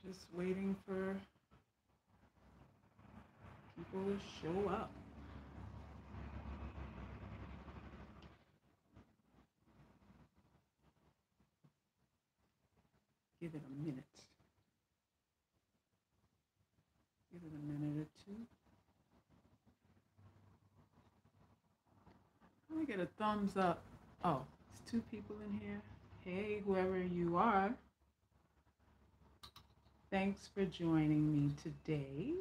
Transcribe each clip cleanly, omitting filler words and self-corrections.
Just waiting for people to show up. Give it a minute. Give it a minute or two. Let me get a thumbs up. Oh, there's two people in here. Hey, whoever you are, thanks for joining me today.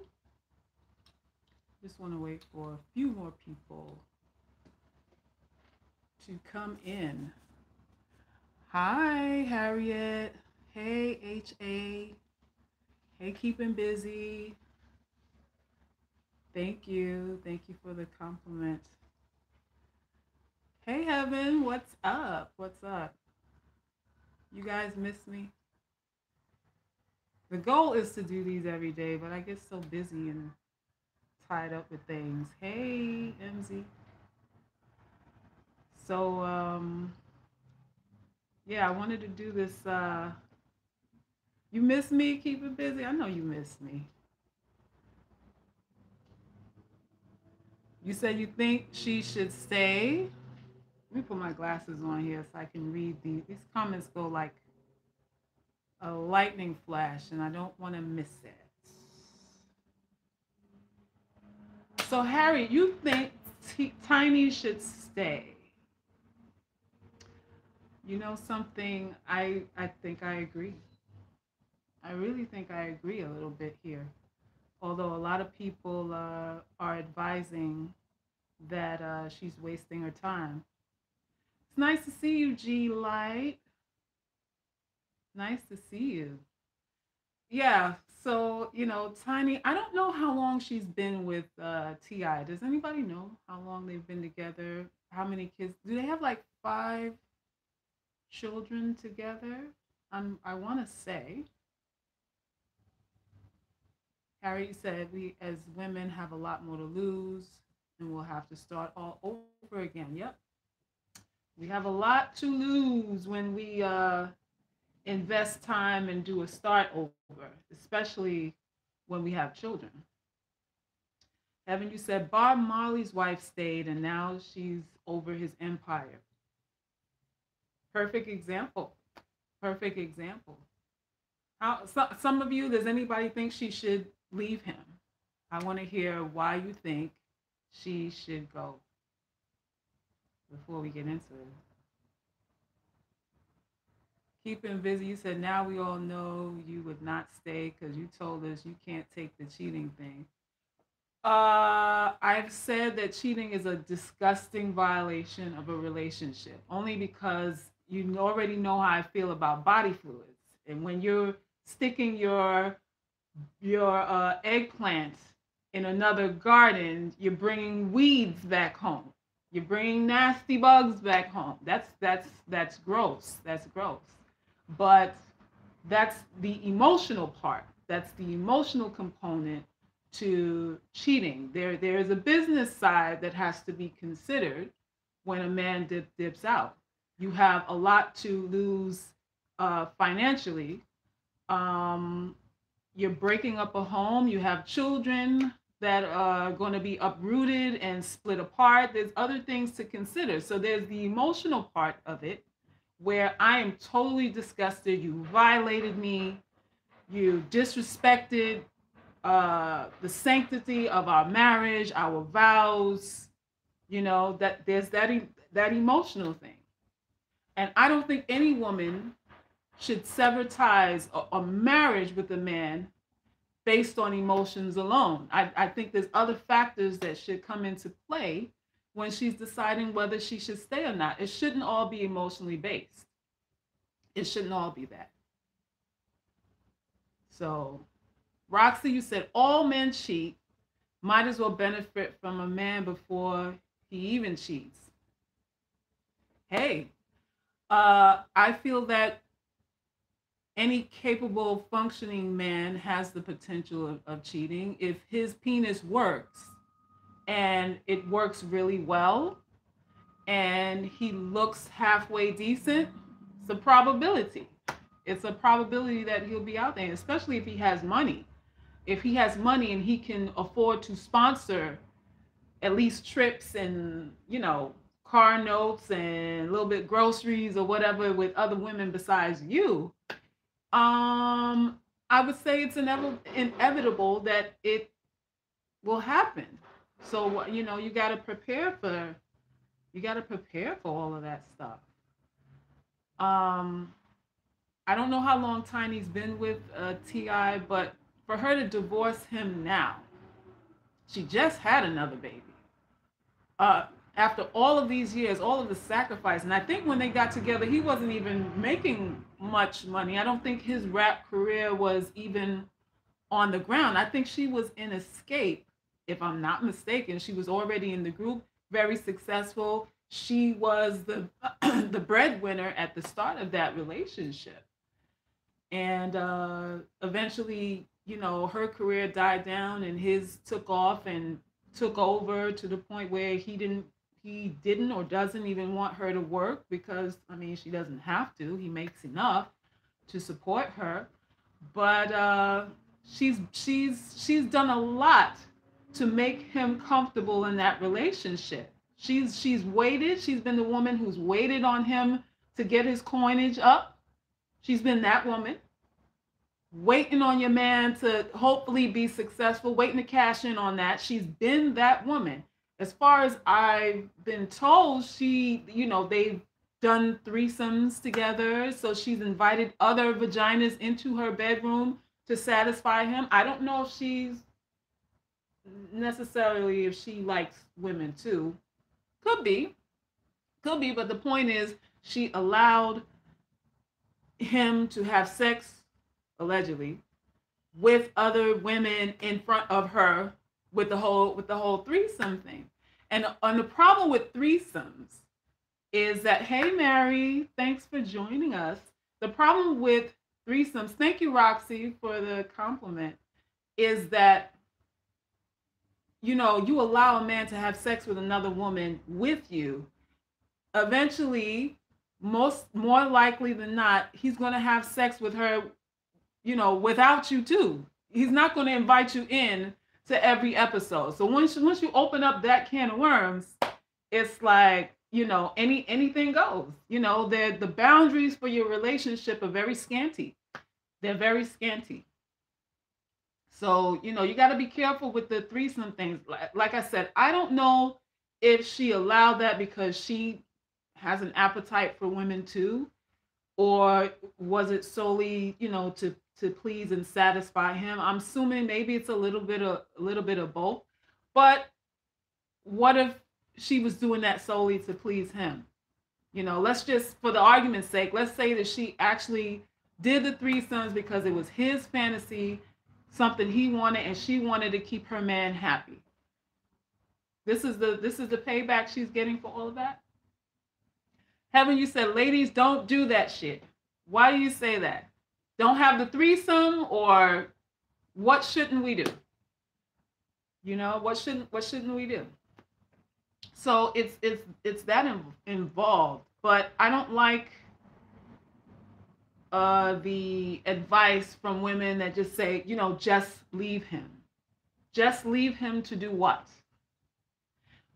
Just want to wait for a few more people to come in. Hi, Harriet. Hey, HA. Hey, keeping busy. Thank you. Thank you for the compliment. Hey, Heaven. What's up? What's up? You guys miss me? The goal is to do these every day, but I get so busy and tied up with things. Hey, MZ. So, yeah, I wanted to do this. You miss me? Keep it busy. I know you miss me. You said you think she should stay. Let me put my glasses on here so I can read these. These comments go like a lightning flash, and I don't want to miss it. So, Harry, you think Tiny should stay? You know something? I think I agree. I really think I agree a little bit here. Although a lot of people are advising that she's wasting her time. It's nice to see you, G Light. Nice to see you. Yeah, so Tiny, I don't know how long she's been with Ti. Does anybody know how long they've been together? How many kids? Do they have like five children together? I want to say. Harry said we as women have a lot more to lose and we'll have to start all over again. Yep. We have a lot to lose when we invest time and do a start over, especially when we have children. Haven't you said Bob Marley's wife stayed and now she's over his empire? Perfect example. Perfect example. Some of you, does anybody think she should leave him? I want to hear why you think she should go before we get into it. Keep him busy. You said now we all know you would not stay because you told us you can't take the cheating thing. I've said that cheating is a disgusting violation of a relationship, only because you already know how I feel about body fluids, and when you're sticking your eggplant in another garden, you're bringing weeds back home. You're bringing nasty bugs back home. That's gross. That's gross. But that's the emotional part. That's the emotional component to cheating. There is a business side that has to be considered when a man dips out. You have a lot to lose financially. Um, you're breaking up a home. You have children that are going to be uprooted and split apart. There's other things to consider. So there's the emotional part of it where I am totally disgusted. You violated me. You disrespected the sanctity of our marriage, our vows. That there's that emotional thing, and I don't think any woman should sever ties or marriage with a man based on emotions alone. I think there's other factors that should come into play when she's deciding whether she should stay or not. It shouldn't all be emotionally based. It shouldn't all be that. So, Roxy, you said all men cheat. Might as well benefit from a man before he even cheats. Hey, I feel that any capable functioning man has the potential of cheating if his penis works and it works really well and he looks halfway decent. It's a probability. It's a probability that he'll be out there, especially if he has money. If he has money and he can afford to sponsor at least trips and, car notes and a little bit groceries or whatever with other women besides you, I would say it's inevitable that it will happen. So, you got to prepare for all of that stuff. Um, I don't know how long Tiny's been with Ti, but for her to divorce him now, she just had another baby. Uh, After all of these years, all of the sacrifice, and I think when they got together, he wasn't even making much money. I don't think his rap career was even on the ground. I think she was in Escape, if I'm not mistaken. She was already in the group, very successful. She was the the breadwinner at the start of that relationship, and eventually, her career died down, and his took off and took over to the point where he didn't or doesn't even want her to work because, I mean, she doesn't have to. He makes enough to support her, but she's done a lot to make him comfortable in that relationship. She's waited. She's been the woman who's waited on him to get his coinage up. She's been that woman, waiting on your man to hopefully be successful, waiting to cash in on that. She's been that woman. As far as I've been told, they've done threesomes together. So she's invited other vaginas into her bedroom to satisfy him. I don't know if she's necessarily, if she likes women too. Could be. Could be. But the point is, she allowed him to have sex, allegedly, with other women in front of her with the whole threesome thing. And the problem with threesomes is that, hey Mary, thanks for joining us. The problem with threesomes, thank you Roxy for the compliment, is that you allow a man to have sex with another woman with you. Eventually, more likely than not, he's going to have sex with her, without you too. He's not going to invite you in to every episode. So once you open up that can of worms, it's like, anything goes. The boundaries for your relationship are very scanty. They're very scanty. So, you got to be careful with the threesome things. Like I said, I don't know if she allowed that because she has an appetite for women too, or was it solely, to please and satisfy him? I'm assuming maybe it's a little bit of both. But what if she was doing that solely to please him? Let's just, for the argument's sake, let's say that she actually did the threesomes because it was his fantasy, something he wanted, and she wanted to keep her man happy. This is the payback she's getting for all of that. Heaven, you said, ladies, don't do that shit. Why do you say that? Don't have the threesome, or what shouldn't we do? What shouldn't we do? So it's that involved. But I don't like the advice from women that just say, just leave him. Just leave him to do what?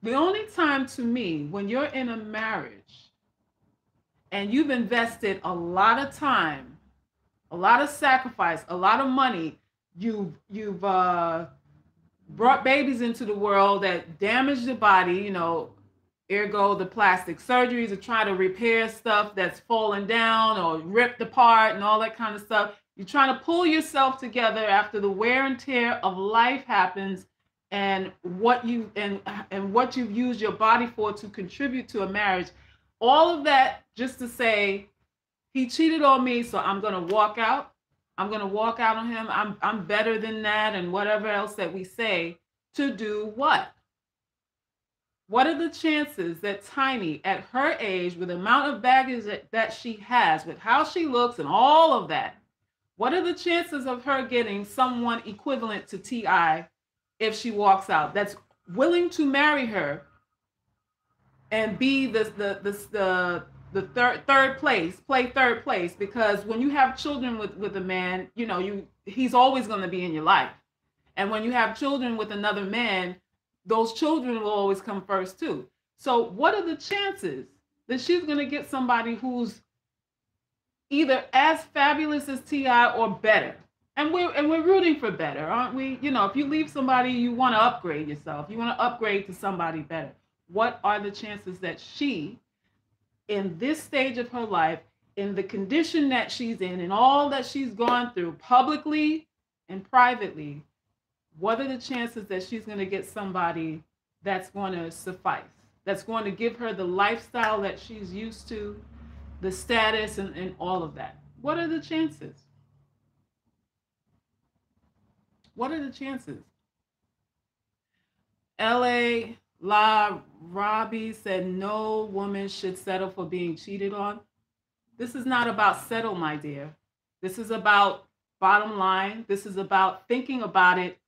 The only time, to me, when you're in a marriage and you've invested a lot of time, a lot of sacrifice, a lot of money, you've brought babies into the world that damage the body, ergo the plastic surgeries of trying to repair stuff that's fallen down or ripped apart and all that kind of stuff. You're trying to pull yourself together after the wear and tear of life happens, and what you've used your body for to contribute to a marriage. All of that just to say, he cheated on me, so I'm going to walk out. I'm going to walk out on him. I'm better than that, and whatever else that we say, to do what? What are the chances that Tiny, at her age, with the amount of baggage that she has, with how she looks and all of that, what are the chances of her getting someone equivalent to T.I. if she walks out, that's willing to marry her and be the the third place, play third place, because when you have children with a man, you know, he's always going to be in your life. And when you have children with another man, those children will always come first too. So what are the chances that she's going to get somebody who's either as fabulous as T.I. or better? And we're rooting for better, aren't we? You know, if you leave somebody, you want to upgrade yourself. You want to upgrade to somebody better. What are the chances that she, in this stage of her life, in the condition that she's in, and all that she's gone through publicly and privately, what are the chances that she's going to get somebody that's going to suffice, that's going to give her the lifestyle that she's used to, the status, and all of that? What are the chances? What are the chances? L.A. La Robbie said no woman should settle for being cheated on. This is not about settle, my dear. This is about bottom line. This is about thinking about it,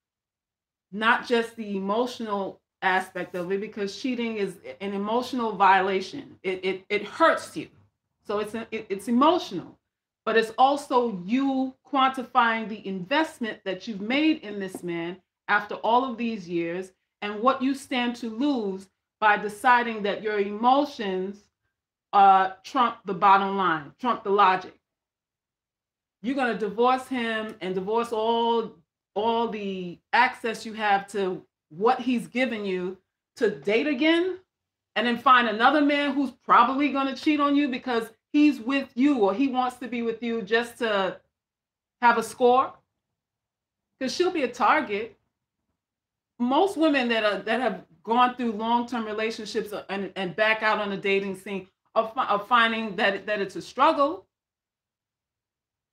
not just the emotional aspect of it, because cheating is an emotional violation. It hurts you. So it's emotional, but it's also you quantifying the investment that you've made in this man after all of these years, and what you stand to lose by deciding that your emotions trump the bottom line, trump the logic. You're going to divorce him and divorce all the access you have to what he's given you to date again, and then find another man who's probably going to cheat on you because he's with you or he wants to be with you just to have a score, because she'll be a target. Most women that have gone through long-term relationships and back out on the dating scene are finding that it's a struggle,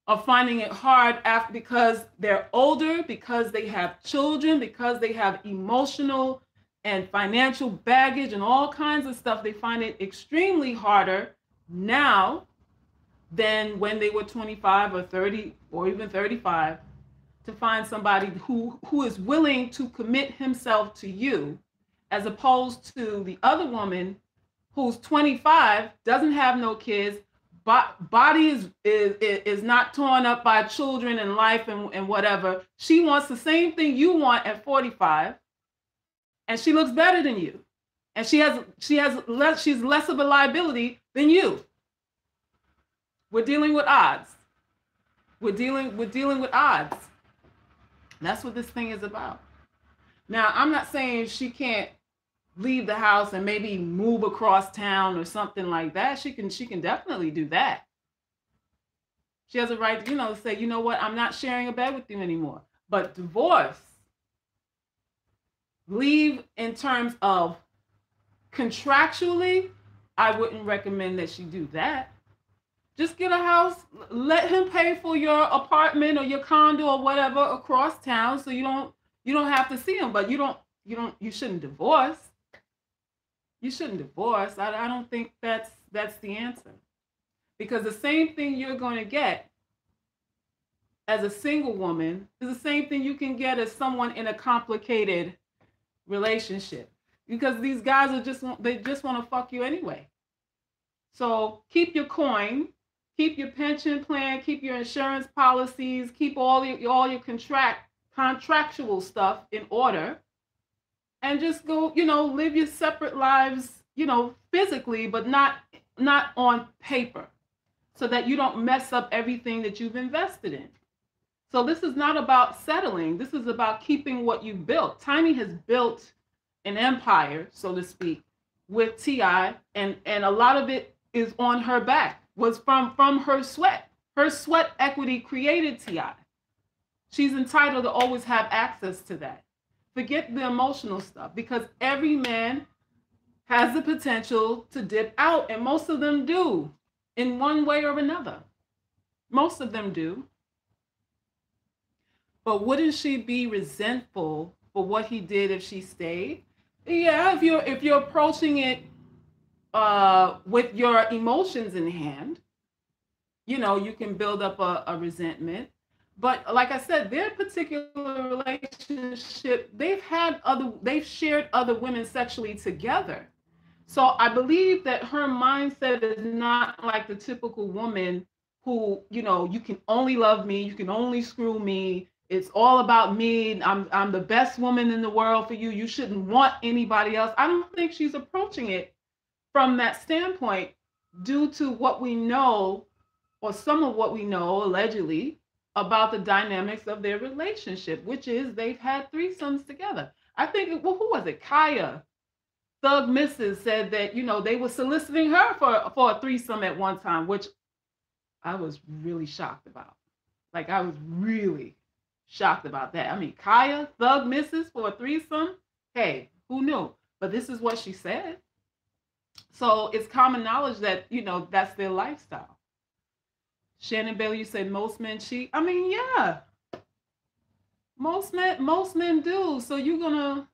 are finding it hard because they're older, because they have children, because they have emotional and financial baggage and all kinds of stuff. They find it extremely harder now than when they were 25 or 30 or even 35 to find somebody who is willing to commit himself to you, as opposed to the other woman who's 25, doesn't have no kids, body is not torn up by children and life and whatever. She wants the same thing you want at 45, and she looks better than you, and she's less of a liability than you. We're dealing with odds. We're dealing with odds. That's what this thing is about. Now, I'm not saying she can't leave the house and maybe move across town or something like that. She can definitely do that. She has a right to, to say, you know what, I'm not sharing a bed with you anymore. But divorce, leave in terms of contractually, I wouldn't recommend that she do that. Just get a house, let him pay for your apartment or your condo or whatever across town, so you don't have to see him. But you shouldn't divorce. You shouldn't divorce. I don't think that's the answer, because the same thing you're going to get as a single woman is the same thing you can get as someone in a complicated relationship, because these guys just want to fuck you anyway. So keep your coin. Keep your pension plan, keep your insurance policies, keep all your contractual stuff in order, and just go, live your separate lives, physically, but not on paper, so that you don't mess up everything that you've invested in. So this is not about settling. This is about keeping what you built. Tiny has built an empire, so to speak, with T.I., and a lot of it is on her back. Was from her sweat. Her sweat equity created T.I. She's entitled to always have access to that. Forget the emotional stuff, because every man has the potential to dip out, and most of them do in one way or another. Most of them do. But wouldn't she be resentful for what he did if she stayed? Yeah, if you're approaching it with your emotions in hand, you can build up a resentment. But like I said, their particular relationship, they've shared other women sexually together. So I believe that her mindset is not like the typical woman who, you can only love me, you can only screw me. It's all about me. I'm the best woman in the world for you. You shouldn't want anybody else. I don't think she's approaching it from that standpoint due to what we know, or some of what we know allegedly, about the dynamics of their relationship, which is they've had threesomes together. I think, well, who was it? Kaya Thug Mrs. said that, they were soliciting her for a threesome at one time, which I was really shocked about. Like, I was really shocked about that. I mean, Kaya Thug Mrs. for a threesome? Hey, who knew? But this is what she said. So it's common knowledge that, that's their lifestyle. Shannon Bailey, you said most men cheat. I mean, yeah. Most men do. So you're gonna,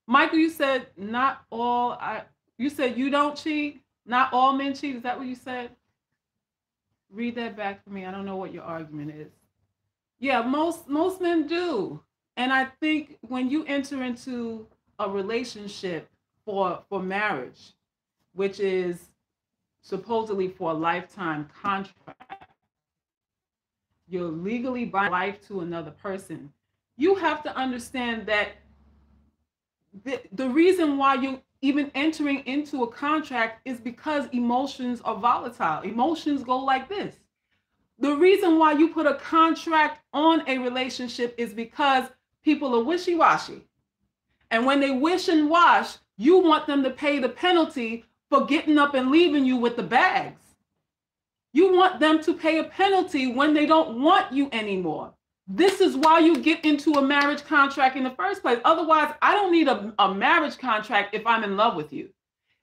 Michael, you said not all. You said you don't cheat. Not all men cheat. Is that what you said? Read that back for me. I don't know what your argument is. Yeah, most men do. And I think when you enter into a relationship for marriage, which is supposedly for a lifetime contract, you're legally binding life to another person. You have to understand that the reason why you're even entering into a contract is because emotions are volatile. Emotions go like this. The reason why you put a contract on a relationship is because people are wishy-washy. And when they wish and wash, you want them to pay the penalty for getting up and leaving you with the bags. You want them to pay a penalty when they don't want you anymore. This is why you get into a marriage contract in the first place. Otherwise, I don't need a marriage contract if I'm in love with you.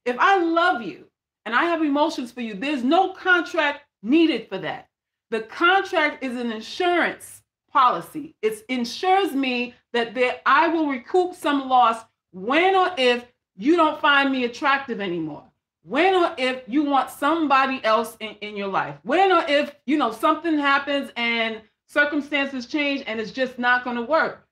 If I love you and I have emotions for you, there's no contract needed for that. The contract is an insurance policy. It ensures me that I will recoup some loss when or if you don't find me attractive anymore. When or if you want somebody else in your life. When or if, something happens and circumstances change and it's just not going to work.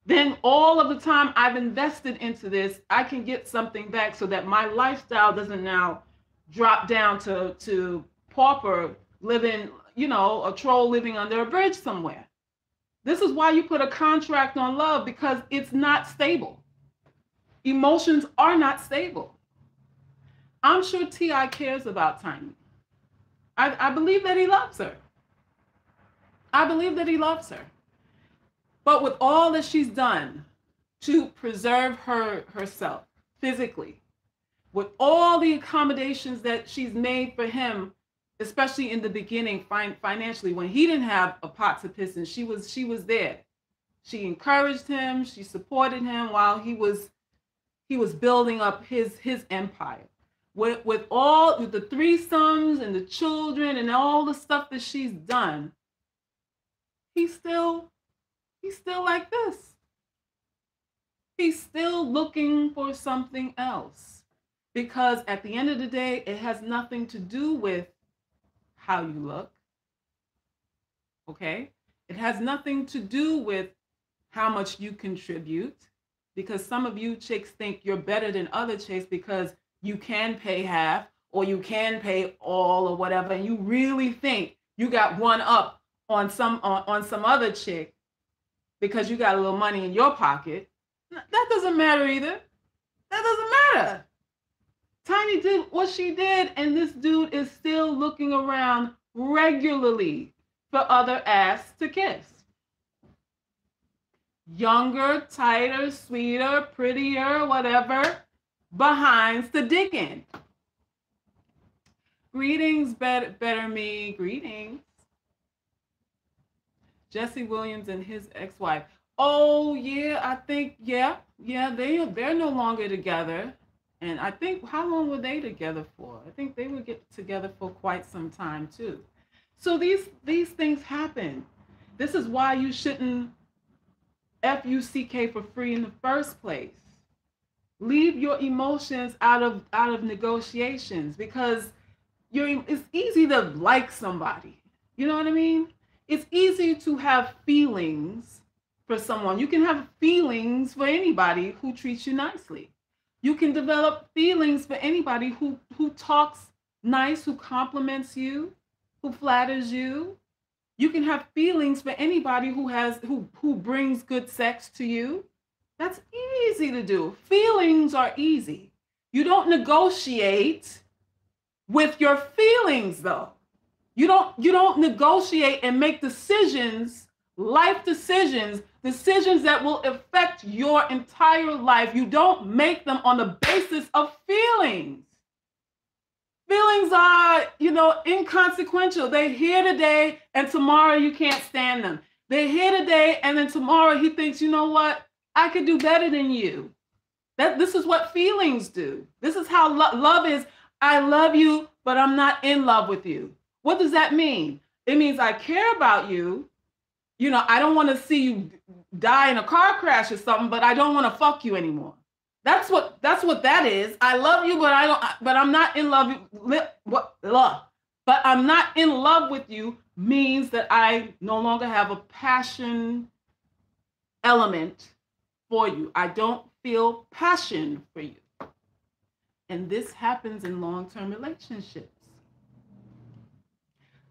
Then all of the time I've invested into this, I can get something back so that my lifestyle doesn't now drop down to pauper living, a troll living under a bridge somewhere. This is why you put a contract on love, because it's not stable. Emotions are not stable. I'm sure T.I. cares about Tiny. I believe that he loves her. I believe that he loves her. But with all that she's done to preserve herself physically, with all the accommodations that she's made for him, especially in the beginning financially, when he didn't have a pot to piss in, she was there. She encouraged him, she supported him while he was building up his empire. With all the threesomes and the children and all the stuff that she's done, he's still like this. He's still looking for something else, because at the end of the day, it has nothing to do with how you look. Okay? It has nothing to do with how much you contribute, because some of you chicks think you're better than other chicks because you can pay half or you can pay all or whatever, and you really think you got one up on some other chick because you got a little money in your pocket. That doesn't matter either. That doesn't matter. Tiny did what she did, and this dude is still looking around regularly for other ass to kiss. Younger, tighter, sweeter, prettier, whatever, behinds the dick in. Greetings, better me. Greetings. Jesse Williams and his ex-wife. Oh yeah, I think they're no longer together. And I think, how long were they together for? I think they would get together for quite some time too. So these things happen. This is why you shouldn't FUCK for free in the first place. Leave your emotions out of negotiations, because it's easy to like somebody. You know what I mean? It's easy to have feelings for someone. You can have feelings for anybody who treats you nicely. You can develop feelings for anybody who talks nice, who compliments you, who flatters you. You can have feelings for anybody who brings good sex to you. That's easy to do. Feelings are easy. You don't negotiate with your feelings though. You don't negotiate and make decisions, life decisions, decisions that will affect your entire life. You don't make them on the basis of feelings. Feelings are, inconsequential. They're here today and tomorrow you can't stand them. They're here today and then tomorrow he thinks, you know what? I could do better than you. This is what feelings do. This is how love is. I love you, but I'm not in love with you. What does that mean? It means I care about you. I don't want to see you die in a car crash or something, but I don't want to fuck you anymore. That's what that is. I love you, but I'm not in love. But I'm not in love with you means that I no longer have a passion element for you. I don't feel passion for you. And this happens in long-term relationships.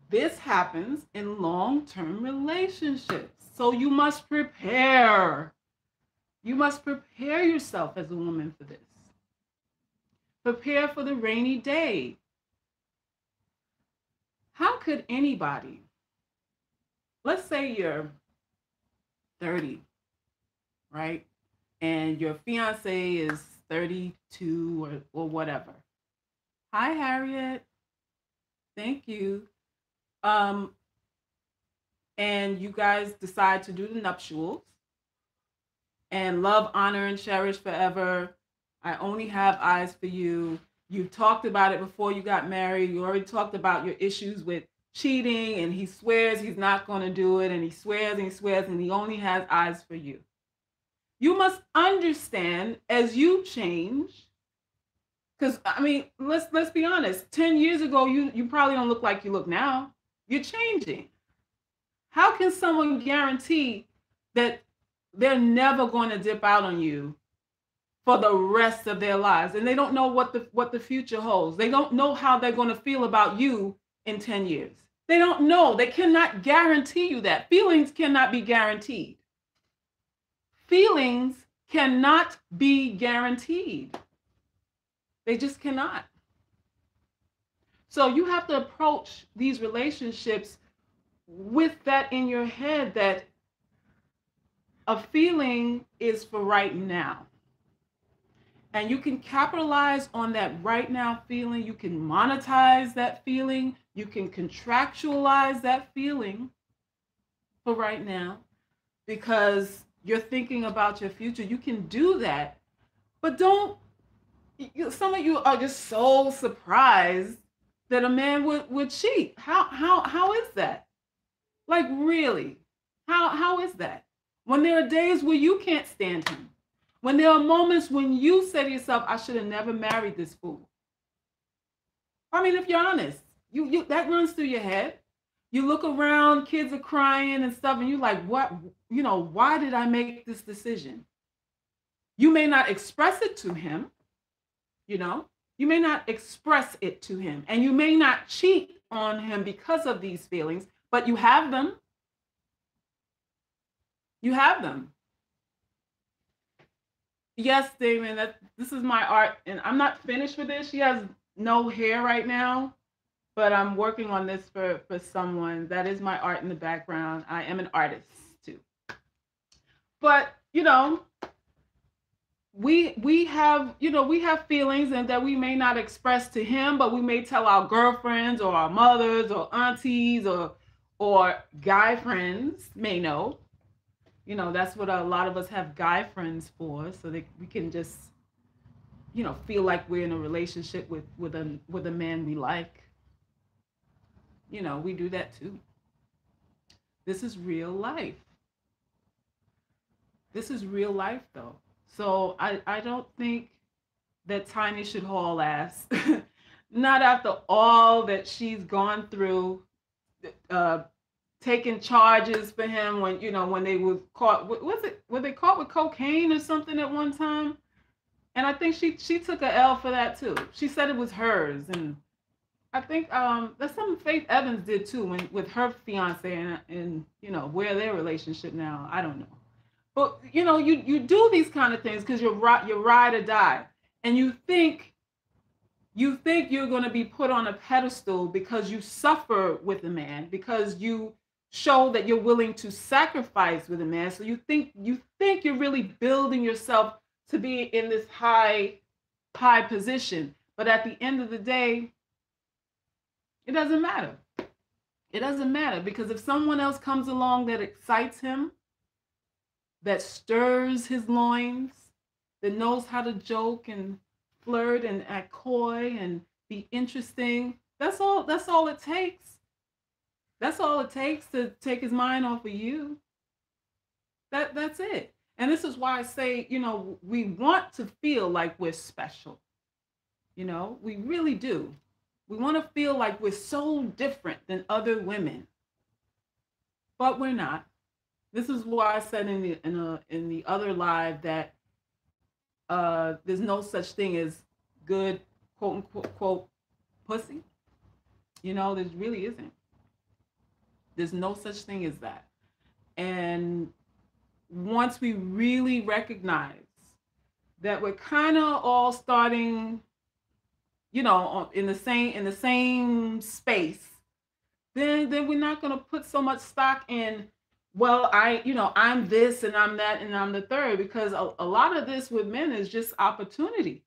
This happens in long-term relationships. So you must prepare. You must prepare yourself as a woman for this. Prepare for the rainy day. How could anybody, let's say you're 30, right? And your fiance is 32 or whatever. Hi, Harriet. Thank you. And you guys decide to do the nuptials and love, honor, and cherish forever. I only have eyes for you. You talked about it before you got married. You already talked about your issues with cheating, and he swears he's not going to do it, and he swears and he swears, and he only has eyes for you. You must understand as you change, because let's be honest. 10 years ago, you probably don't look like you look now. You're changing. How can someone guarantee that they're never going to dip out on you for the rest of their lives? And they don't know what the future holds. They don't know how they're going to feel about you in 10 years. They don't know. They cannot guarantee you that. Feelings cannot be guaranteed. Feelings cannot be guaranteed. They just cannot. So you have to approach these relationships with that in your head, that a feeling is for right now. And you can capitalize on that right now feeling. You can monetize that feeling. You can contractualize that feeling for right now because you're thinking about your future. You can do that, but some of you are just so surprised that a man would cheat. How is that? Like, really? How is that? When there are days where you can't stand him. When there are moments when you say to yourself, I should have never married this fool. If you're honest, you that runs through your head. You look around, kids are crying and stuff, and you're like, what? Why did I make this decision? You may not express it to him, You may not express it to him, and you may not cheat on him because of these feelings, but you have them. You have them. Yes, Damon, this is my art, and I'm not finished with this. She has no hair right now, but I'm working on this for someone. That is my art in the background. I am an artist too. But, we have feelings and that we may not express to him, but we may tell our girlfriends or our mothers or aunties or guy friends may know. That's what a lot of us have guy friends for, so that we can just, feel like we're in a relationship with a man we like. We do that too. This is real life. This is real life, though. So I don't think that Tiny should haul ass. Not after all that she's gone through, taking charges for him when they were caught. Were they caught with cocaine or something at one time? And I think she took a L for that too. She said it was hers, and I think that's something Faith Evans did too when with her fiance and you know where their relationship now. I don't know, but you know you do these kind of things because you're ride or die, and you think you're going to be put on a pedestal because you suffer with a man, because you show that you're willing to sacrifice with a man. So you think you're really building yourself to be in this high position. But at the end of the day, it doesn't matter. It doesn't matter because if someone else comes along that excites him, that stirs his loins, that knows how to joke and flirt and act coy and be interesting. That's all it takes. That's all it takes to take his mind off of you. That's it. And this is why I say, you know, we want to feel like we're special. You know, we really do. We want to feel like we're so different than other women, but we're not. This is why I said in the other live that there's no such thing as good quote unquote quote pussy. You know, there really isn't. There's no such thing as that. And once we really recognize that we're kind of all starting, you know, in the same space, then we're not going to put so much stock in, well, I'm this and I'm that and I'm the third, because a lot of this with men is just opportunity,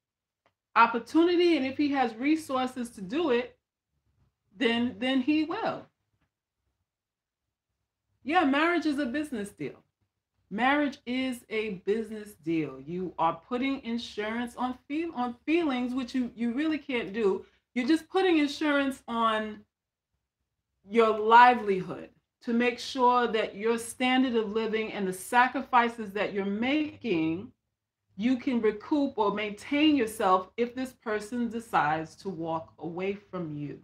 and if he has resources to do it, then he will. Yeah, marriage is a business deal. Marriage is a business deal. You are putting insurance on feelings, which you really can't do. You're just putting insurance on your livelihood to make sure that your standard of living and the sacrifices that you're making, you can recoup or maintain yourself if this person decides to walk away from you.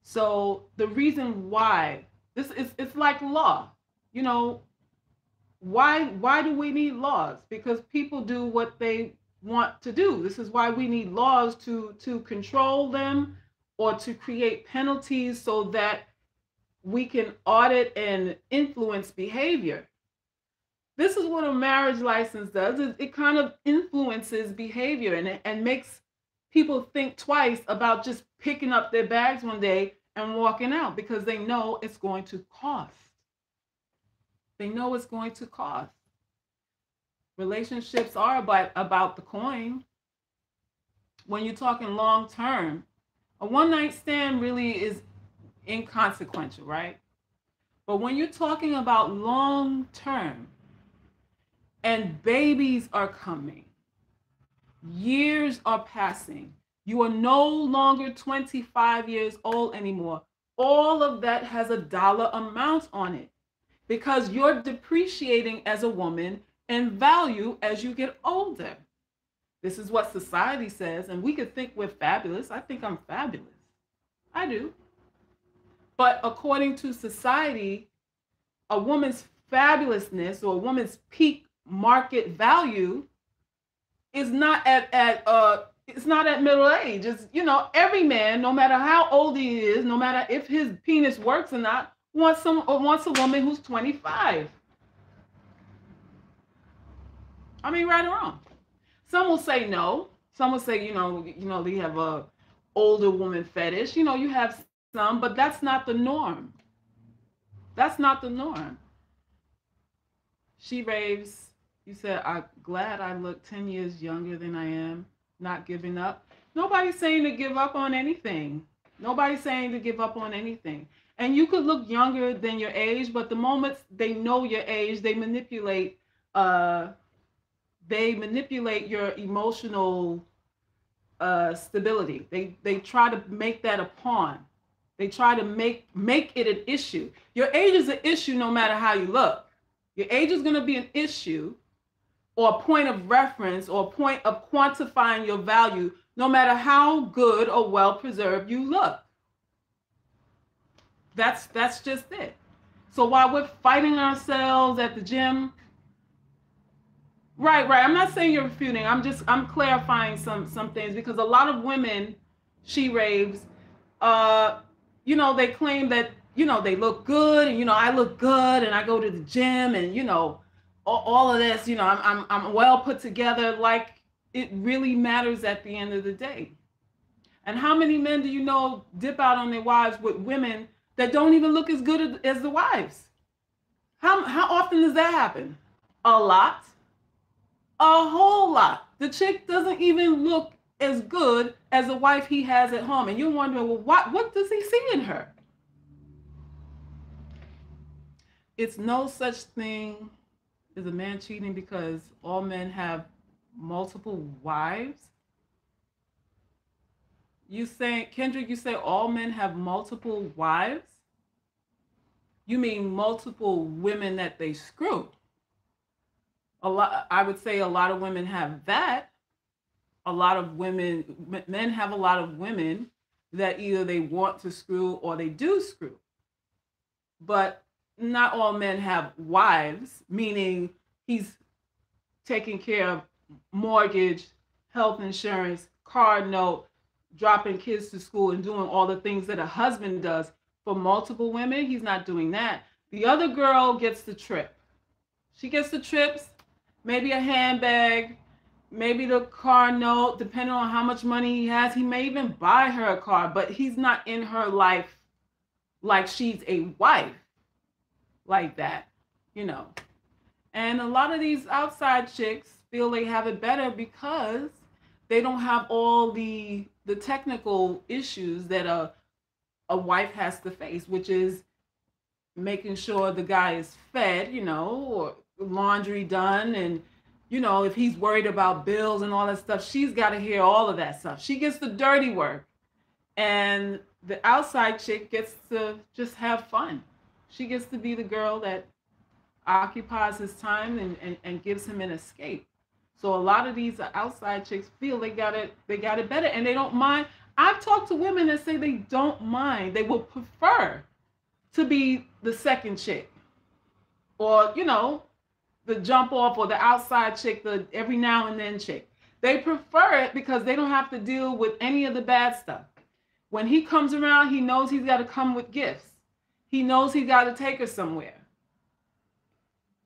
So the reason why this is, it's like law. You know, why do we need laws? Because people do what they want to do. This is why we need laws to control them or to create penalties so that we can audit and influence behavior. This is what a marriage license does. It kind of influences behavior and makes people think twice about just picking up their bags one day and walking out because they know it's going to cost. They know it's going to cost. Relationships are about the coin. When you're talking long term, a one night stand really is inconsequential, right? But when you're talking about long term and babies are coming, years are passing, you are no longer 25 years old anymore. All of that has a dollar amount on it because you're depreciating as a woman in value as you get older. This is what society says, and we could think we're fabulous. I think I'm fabulous. I do. But according to society, a woman's fabulousness or a woman's peak market value is not at it's not at middle age. It's, you know, every man, no matter how old he is, no matter if his penis works or not, wants a woman who's 25. I mean, right or wrong. Some will say no. Some will say, they have a older woman fetish. You know, you have some, but that's not the norm. That's not the norm. She raves. You said, I'm glad I look 10 years younger than I am, not giving up. Nobody's saying to give up on anything. Nobody's saying to give up on anything. And you could look younger than your age, but the moment they know your age, uh, they manipulate your emotional stability. They try to make that a pawn. They try to make it an issue. Your age is an issue no matter how you look. Your age is going to be an issue or a point of reference or a point of quantifying your value no matter how good or well preserved you look. That's just it. So while we're fighting ourselves at the gym, Right, right. I'm not saying you're refuting. I'm clarifying some things because a lot of women, she raves, uh, they claim that, they look good and, I look good and I go to the gym and, all of this, I'm well put together. Like it really matters at the end of the day. And how many men do you know dip out on their wives with women that don't even look as good as the wives? How often does that happen? A lot. A whole lot. The chick doesn't even look as good as the wife he has at home. And you're wondering, well, what does he see in her? It's no such thing as a man cheating because all men have multiple wives. You say, Kendrick, you say all men have multiple wives? You mean multiple women that they screw? I would say a lot of women have that. A lot of men have a lot of women that either they want to screw or they do screw. But not all men have wives, meaning he's taking care of mortgage, health insurance, car note, dropping kids to school and doing all the things that a husband does for multiple women. He's not doing that. The other girl gets the trip. She gets the trips, maybe a handbag, maybe the car note, depending on how much money he has. He may even buy her a car, but he's not in her life like she's a wife like that, And a lot of these outside chicks feel they have it better because they don't have all the technical issues that a wife has to face, which is making sure the guy is fed, or laundry done. And, if he's worried about bills and all that stuff, she's got to hear all of that stuff. She gets the dirty work. And the outside chick gets to just have fun. She gets to be the girl that occupies his time and gives him an escape. So a lot of these outside chicks feel they got it better and they don't mind. I've talked to women that say they don't mind. They would prefer to be the second chick or, the jump off or the outside chick, the every now and then chick. They prefer it because they don't have to deal with any of the bad stuff. When he comes around, he knows he's got to come with gifts. He knows he's got to take her somewhere.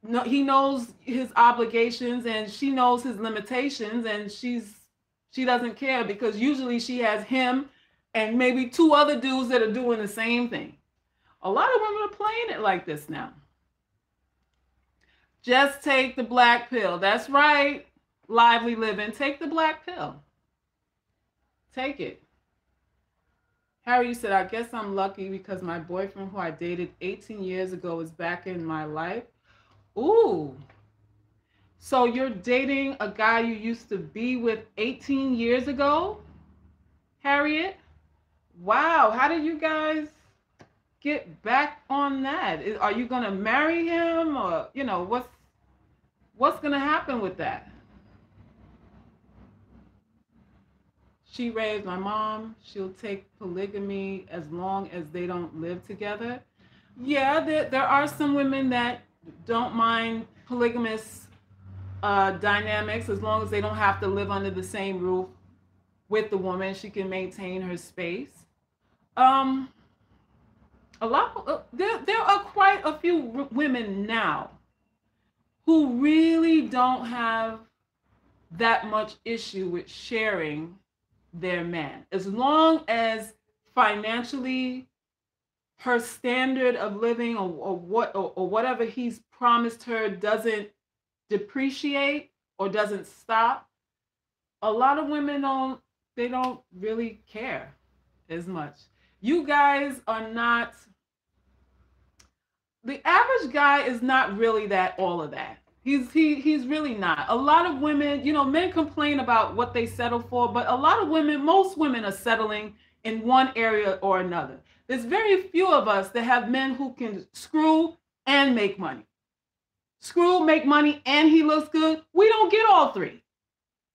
No, he knows his obligations and she knows his limitations, and she doesn't care because usually she has him and maybe two other dudes that are doing the same thing. A lot of women are playing it like this now. Just take the black pill. That's right, Lively Living. Take the black pill. Take it. Harry said, I guess I'm lucky because my boyfriend who I dated 18 years ago is back in my life. Ooh. So you're dating a guy you used to be with 18 years ago, Harriet? Wow. How did you guys get back on that? Are you going to marry him or, what's going to happen with that? She raised my mom. She'll take polygamy as long as they don't live together. Yeah, there are some women that don't mind polygamous dynamics as long as they don't have to live under the same roof with the woman. She can maintain her space. There are quite a few women now who really don't have that much issue with sharing their man, as long as financially her standard of living or whatever he's promised her doesn't depreciate or doesn't stop. A lot of women don't really care as much. You guys are not, the average guy is not really all of that. He's really not. A lot of women, men complain about what they settle for, but a lot of women, most women are settling in one area or another. There's very few of us that have men who can screw and make money. Screw, make money, and he looks good. We don't get all three.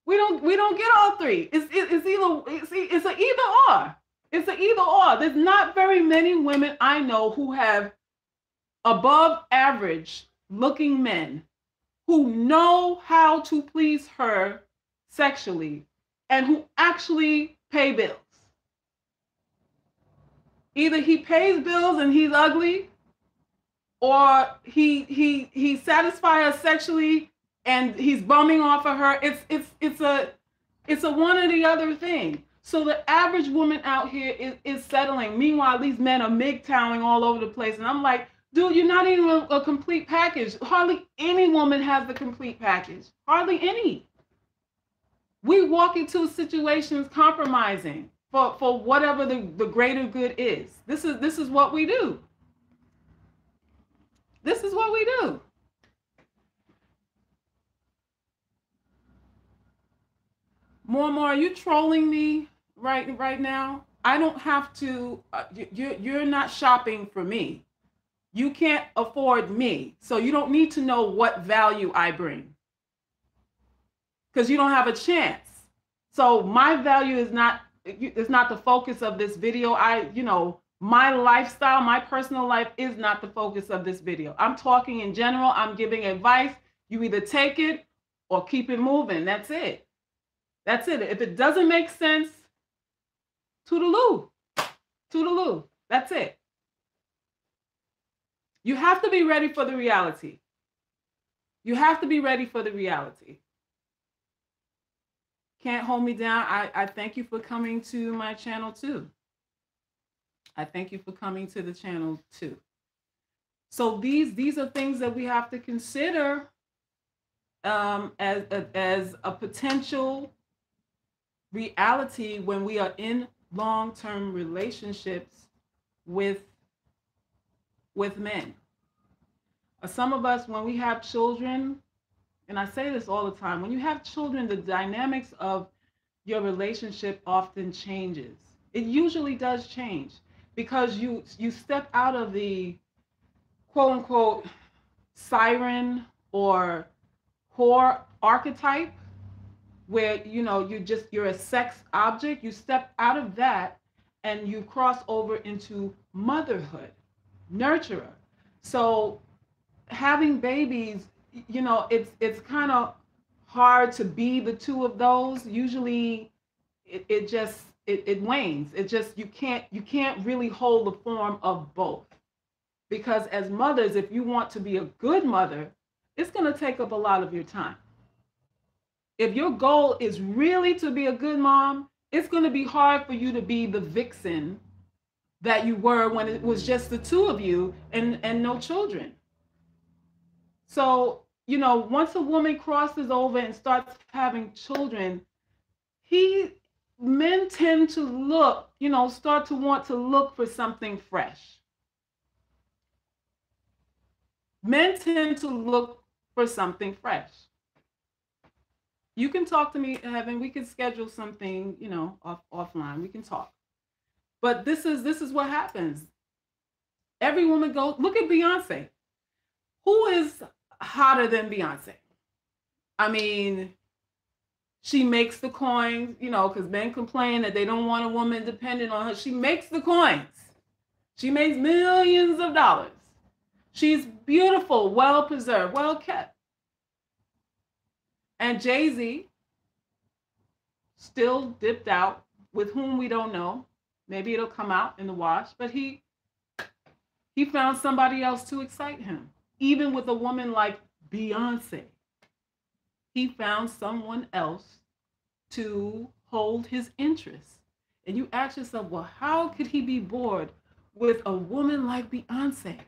We don't get all three. It's an either or. It's an either or. There's not very many women I know who have above average looking men who know how to please her sexually and who actually pay bills. Either he pays bills and he's ugly, or he satisfies her sexually and he's bumming off of her. It's a one or the other thing. So the average woman out here is settling. Meanwhile, these men are MGTOWing all over the place. And I'm like, dude, you're not even a complete package. Hardly any woman has the complete package. Hardly any. We walk into situations compromising for whatever the greater good is. This is what we do. This is what we do. More, are you trolling me right now? I don't have to. You're not shopping for me. You can't afford me, so you don't need to know what value I bring, because you don't have a chance. So my value is not the focus of this video. My lifestyle, my personal life is not the focus of this video. I'm talking in general. I'm giving advice. You either take it or keep it moving. That's it. That's it. If it doesn't make sense, toodaloo. Toodaloo. That's it. You have to be ready for the reality. You have to be ready for the reality. Can't hold me down. I thank you for coming to my channel too. I thank you for coming to the channel too. So these are things that we have to consider as a potential reality when we are in long-term relationships with men. Some of us, when we have children, and I say this all the time, when you have children, the dynamics of your relationship often changes. It usually does change, because you step out of the quote unquote siren or whore archetype, where you're a sex object. You step out of that and you cross over into motherhood, nurturer. So having babies, it's kind of hard to be the two of those. Usually it wanes. You can't really hold the form of both, because as mothers, if you want to be a good mother, it's going to take up a lot of your time. If your goal is really to be a good mom, it's going to be hard for you to be the vixen that you were when it was just the two of you and no children. So, once a woman crosses over and starts having children, men tend to look, start to want to look for something fresh. Men tend to look for something fresh. You can talk to me, Heaven. We can schedule something, offline. We can talk. But this is what happens. Every woman goes, look at Beyonce. Who is hotter than Beyonce? I mean, she makes the coins, because men complain that they don't want a woman dependent on her. She makes the coins. She makes millions of dollars. She's beautiful, well preserved, well kept. And Jay-Z still dipped out, with whom we don't know. Maybe it'll come out in the wash, but he found somebody else to excite him. Even with a woman like Beyonce, he found someone else to hold his interest. And you ask yourself, well, how could he be bored with a woman like Beyonce?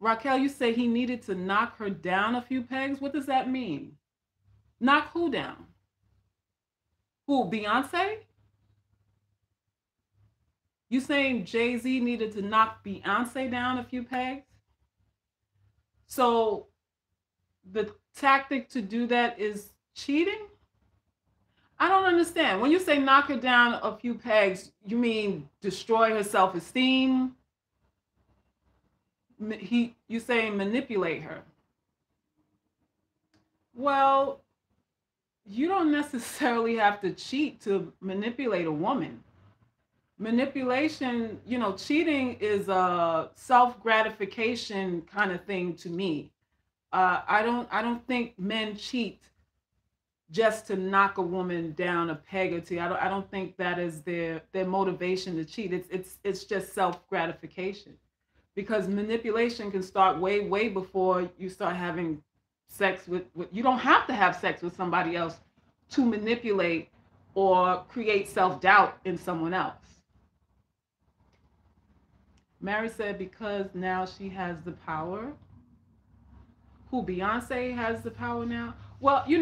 Raquel, you say he needed to knock her down a few pegs. What does that mean? Knock who down? Who, Beyonce? You saying Jay-Z needed to knock Beyonce down a few pegs? So the tactic to do that is cheating? I don't understand. When you say knock her down a few pegs, you mean destroy her self-esteem? You saying manipulate her? Well, you don't necessarily have to cheat to manipulate a woman. Manipulation, cheating is a self-gratification kind of thing to me. I don't think men cheat just to knock a woman down a peg or two. I don't think that is their motivation to cheat. It's just self-gratification. Because manipulation can start way before you start having sex with you don't have to have sex with somebody else to manipulate or create self-doubt in someone else. Mary said because now she has the power. Who, Beyonce has the power now? Well, you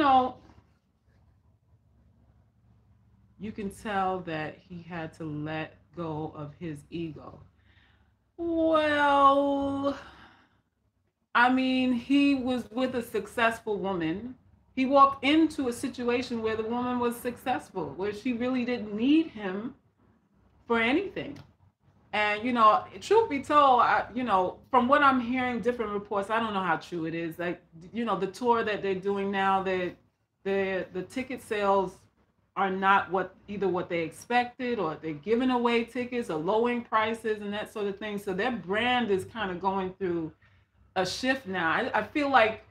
can tell that he had to let go of his ego. Well, I mean, he was with a successful woman. He walked into a situation where the woman was successful, where she really didn't need him for anything. And, truth be told, from what I'm hearing, different reports, I don't know how true it is. Like, the tour that they're doing now, the ticket sales are not what they expected, or they're giving away tickets or lowering prices and that sort of thing. So their brand is kind of going through a shift now. I feel like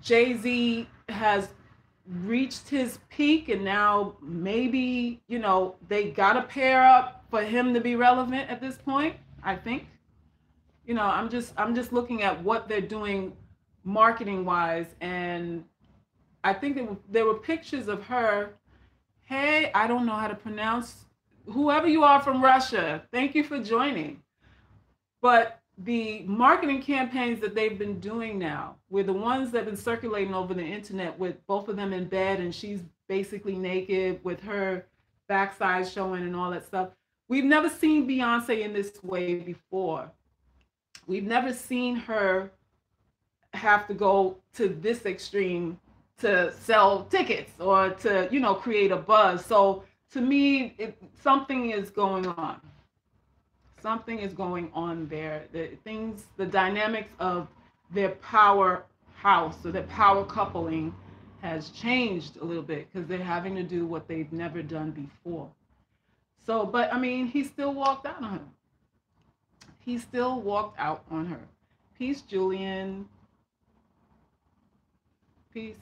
Jay-Z has reached his peak, and now maybe, they got to pair up for him to be relevant at this point, I think. I'm just looking at what they're doing marketing wise, and I think there were pictures of her. Hey, I don't know how to pronounce, whoever you are from Russia, thank you for joining. But the marketing campaigns that they've been doing now were the ones that have been circulating over the internet, with both of them in bed and she's basically naked with her backside showing and all that stuff. We've never seen Beyonce in this way before. We've never seen her have to go to this extreme to sell tickets or to, create a buzz. So to me, something is going on. Something is going on there. The dynamics of their powerhouse or their power coupling has changed a little bit because they're having to do what they've never done before. So, but I mean, he still walked out on her. He still walked out on her. Peace, Julian. Peace.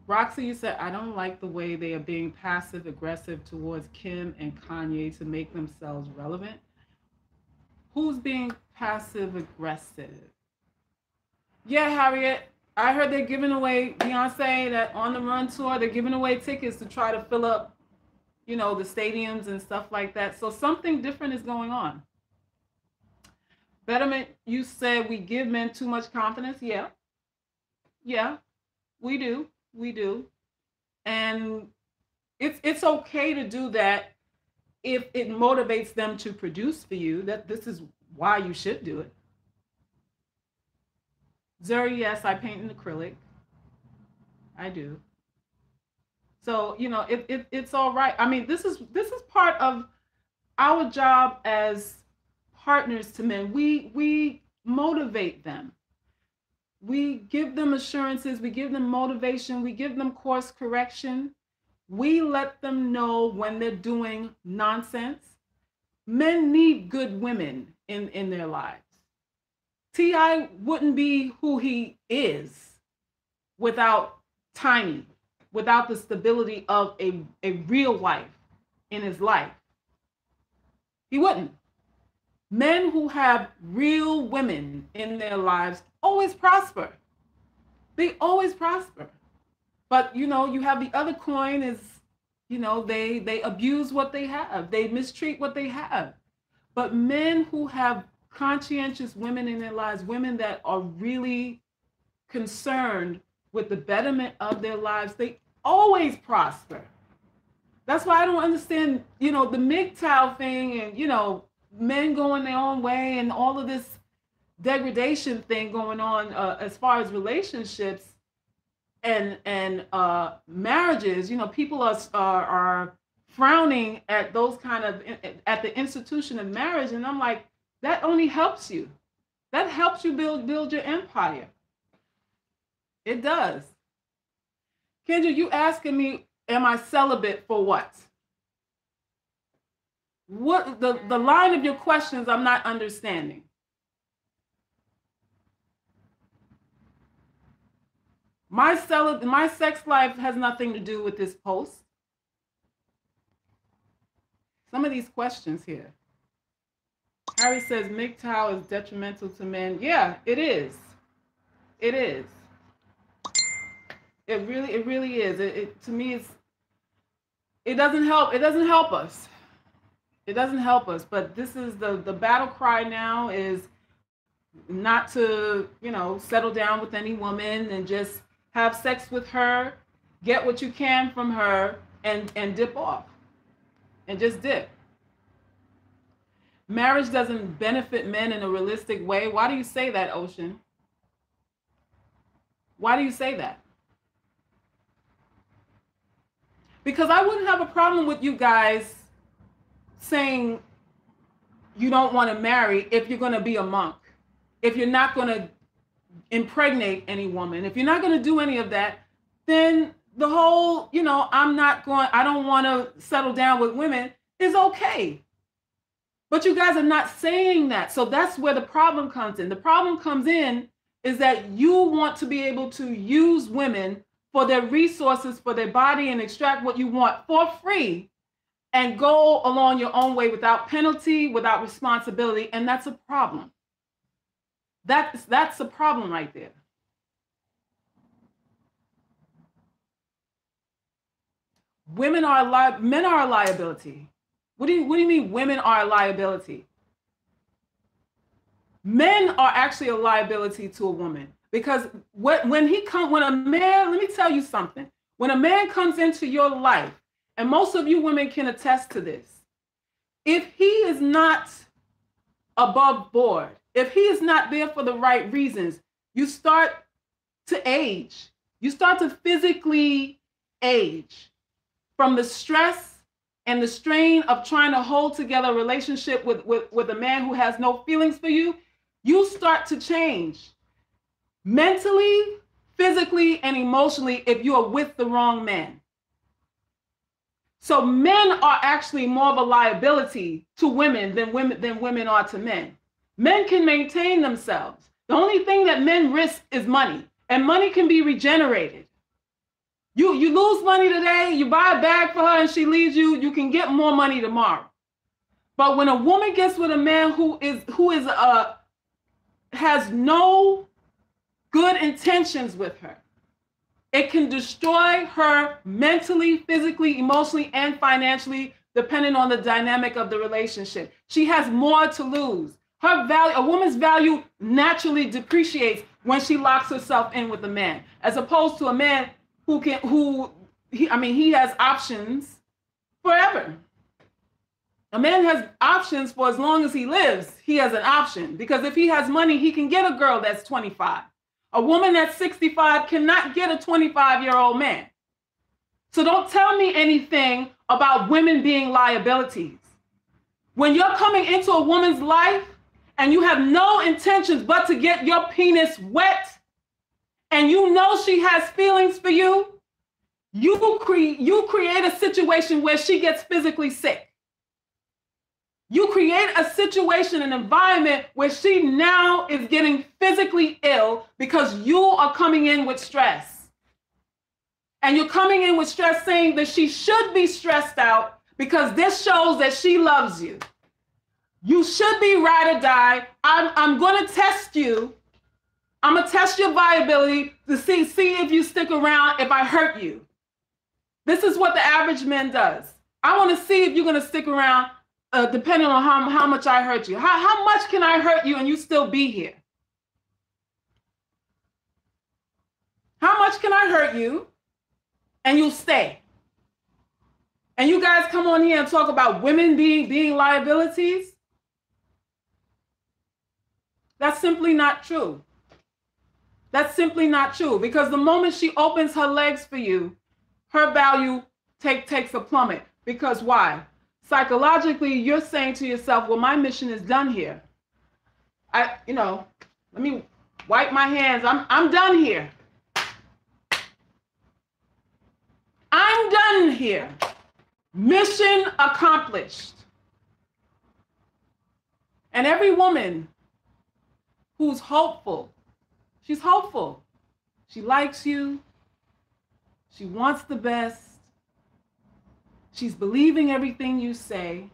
Roxy, you said, I don't like the way they are being passive aggressive towards Kim and Kanye to make themselves relevant. Who's being passive aggressive? Yeah, Harriet. I heard they're giving away, Beyonce, that On the Run tour, they're giving away tickets to try to fill up, the stadiums and stuff like that. So something different is going on. Betterment, you said we give men too much confidence. Yeah. Yeah, we do. We do. And it's okay to do that if it motivates them to produce for you. That this is why you should do it. Zuri, yes, I paint in acrylic. I do. So it's all right. I mean, this is part of our job as partners to men. We motivate them. We give them assurances. We give them motivation. We give them course correction. We let them know when they're doing nonsense. Men need good women in their lives. T.I. wouldn't be who he is without Tiny, without the stability of a real wife in his life. He wouldn't. Men who have real women in their lives always prosper. They always prosper. But you have the other coin is, they abuse what they have. They mistreat what they have. But men who have conscientious women in their lives, women that are really concerned with the betterment of their lives, they always prosper. That's why I don't understand, the MGTOW thing and, men going their own way and all of this degradation thing going on as far as relationships and marriages. People are frowning at those kind of, at the institution of marriage, and I'm like, that only helps you. That helps you build your empire. It does. Kendra, you asking me, am I celibate for what? What the line of your questions I'm not understanding. My sex life has nothing to do with this post. Some of these questions here. Harry says MGTOW is detrimental to men. Yeah, it is. It is. It really is. To me, it doesn't help. It doesn't help us. It doesn't help us. But this is the battle cry now is not to, settle down with any woman and just have sex with her, get what you can from her, and dip off. And just dip. Marriage doesn't benefit men in a realistic way. Why do you say that, Ocean? Why do you say that? Because I wouldn't have a problem with you guys saying you don't want to marry if you're going to be a monk, if you're not going to impregnate any woman, if you're not going to do any of that, then the whole, I don't want to settle down with women is okay. But you guys are not saying that. So that's where the problem comes in. The problem comes in is that you want to be able to use women for their resources, for their body, and extract what you want for free and go along your own way without penalty, without responsibility. And that's a problem. That's a problem right there. Men are a liability. What do you mean women are a liability? Men are actually a liability to a woman because when a man, let me tell you something. When a man comes into your life, and most of you women can attest to this, if he is not above board, if he is not there for the right reasons, you start to age. You start to physically age from the stress and the strain of trying to hold together a relationship with a man who has no feelings for you. You start to change mentally, physically, and emotionally if you are with the wrong man. So men are actually more of a liability to women than women are to men. Men can maintain themselves. The only thing that men risk is money, and money can be regenerated. You lose money today, you buy a bag for her and she leaves you, you can get more money tomorrow. But when a woman gets with a man who has no good intentions with her, it can destroy her mentally, physically, emotionally, and financially, depending on the dynamic of the relationship. She has more to lose. A woman's value naturally depreciates when she locks herself in with a man, as opposed to a man he has options forever. A man has options for as long as he lives. He has an option because if he has money, he can get a girl that's 25. A woman that's 65 cannot get a 25-year-old man. So don't tell me anything about women being liabilities. When you're coming into a woman's life and you have no intentions but to get your penis wet, and you know she has feelings for you, you create a situation where she gets physically sick. You create a situation, an environment where she now is getting physically ill because you are coming in with stress. And you're coming in with stress saying that she should be stressed out because this shows that she loves you. You should be ride or die. I'm going to test you. I'm going to test your viability to see if you stick around if I hurt you. This is what the average man does. I want to see if you're going to stick around depending on how much I hurt you. How much can I hurt you and you still be here? How much can I hurt you and you'll stay? And you guys come on here and talk about women being liabilities? That's simply not true. That's simply not true, because the moment she opens her legs for you, her value takes a plummet. Because why? Psychologically, you're saying to yourself, well, my mission is done here. Let me wipe my hands. I'm done here. I'm done here. Mission accomplished. And every woman who's hopeful, she's hopeful. She likes you. She wants the best. She's believing everything you say.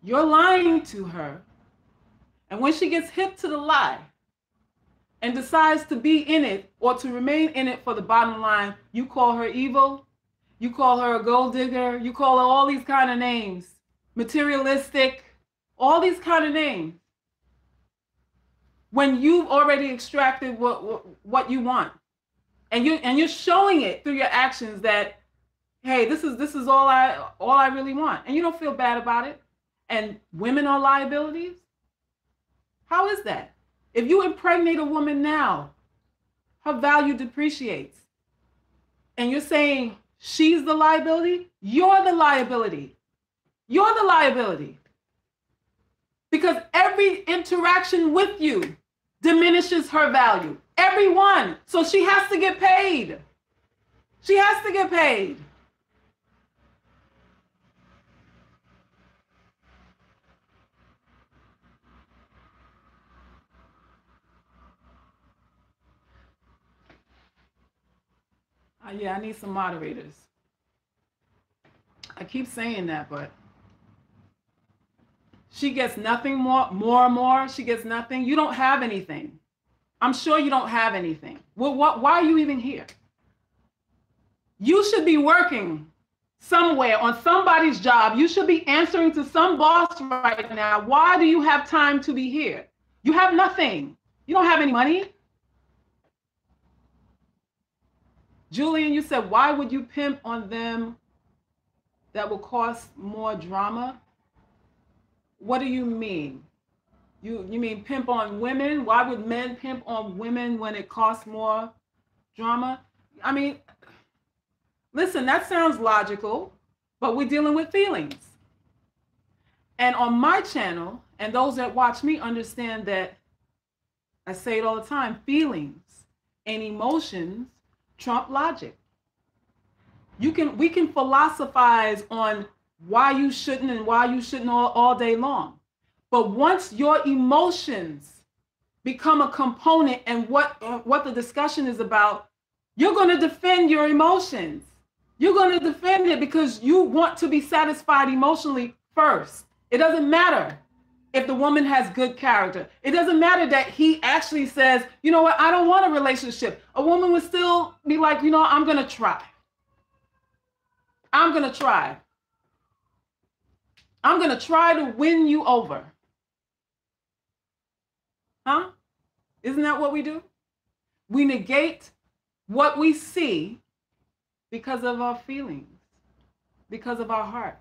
You're lying to her. And when she gets hip to the lie and decides to be in it or to remain in it for the bottom line, you call her evil. You call her a gold digger. You call her all these kind of names. Materialistic. All these kind of names. When you've already extracted what you want. And you're showing it through your actions that, hey, this is all I really want. And you don't feel bad about it. And women are liabilities? How is that? If you impregnate a woman now, her value depreciates. And you're saying she's the liability? You're the liability. You're the liability. Because every interaction with you diminishes her value. Everyone. So she has to get paid. She has to get paid. Yeah, I need some moderators. I keep saying that, but she gets nothing more. She gets nothing. You don't have anything. I'm sure you don't have anything. Well, why are you even here? You should be working somewhere on somebody's job. You should be answering to some boss right now. Why do you have time to be here? You have nothing. You don't have any money. Julian, you said, why would you pimp on them that will cause more drama? What do you mean? You mean pimp on women? Why would men pimp on women when it costs more drama? I mean, listen, that sounds logical, but we're dealing with feelings. And on my channel, and those that watch me understand that I say it all the time, feelings and emotions trump logic. We can philosophize on why you shouldn't and why you shouldn't all day long. But once your emotions become a component and what the discussion is about, you're going to defend your emotions. You're going to defend it because you want to be satisfied emotionally first. It doesn't matter if the woman has good character. It doesn't matter that he actually says, you know what, I don't want a relationship. A woman would still be like, you know, I'm going to try. I'm going to try. I'm going to try to win you over. Huh? Isn't that what we do? We negate what we see because of our feelings, because of our heart,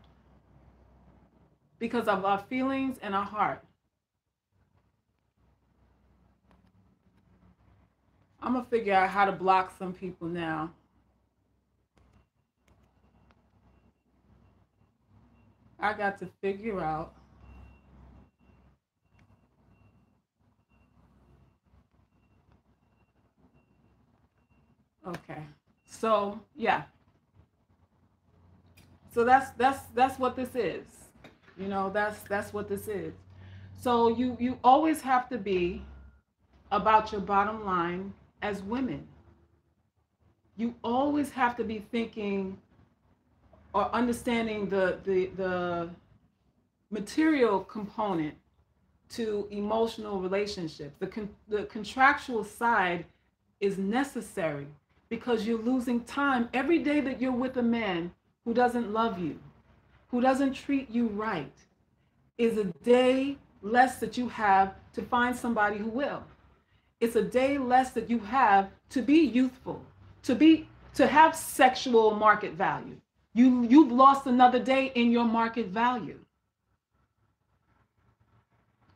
because of our feelings and our heart. I'm going to figure out how to block some people now. I got to figure out okay. So, yeah. So that's what this is. You know, that's what this is. So you always have to be about your bottom line as women. You always have to be thinking or understanding the material component to emotional relationships. The contractual side is necessary because you're losing time every day that you're with a man who doesn't love you, who doesn't treat you right, is a day less that you have to find somebody who will. It's a day less that you have to be youthful, to have sexual market value. You've lost another day in your market value.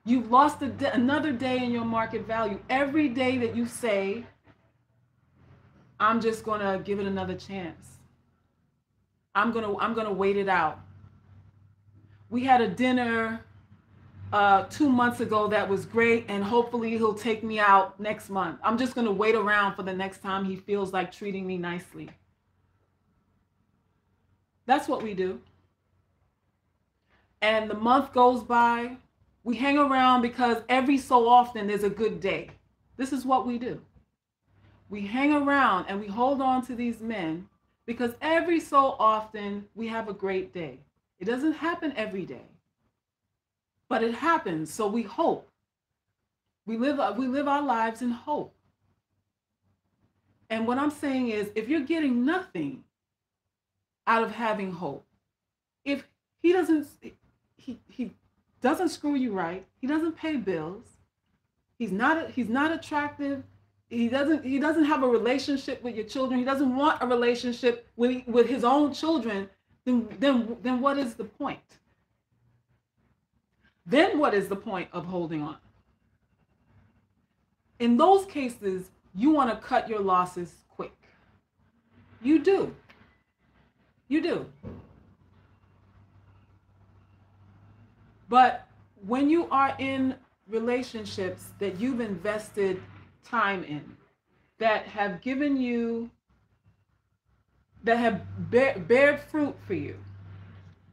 You've lost another day in your market value. Every day that you say, I'm just gonna give it another chance. I'm gonna wait it out. We had a dinner 2 months ago that was great, and hopefully he'll take me out next month. I'm just gonna wait around for the next time he feels like treating me nicely. That's what we do. And the month goes by, We hang around because every so often there's a good day. This is what we do. We hang around and we hold on to these men because every so often we have a great day. It doesn't happen every day, but it happens. So we hope. We live our lives in hope. And what I'm saying is, if you're getting nothing out of having hope, if he doesn't he doesn't screw you right, he doesn't pay bills, he's not attractive, he doesn't have a relationship with your children, he doesn't want a relationship with his own children, then what is the point? Then what is the point of holding on? In those cases, you want to cut your losses quick. You do. You do. But when you are in relationships that you've invested time in, that have given you, that have bared fruit for you,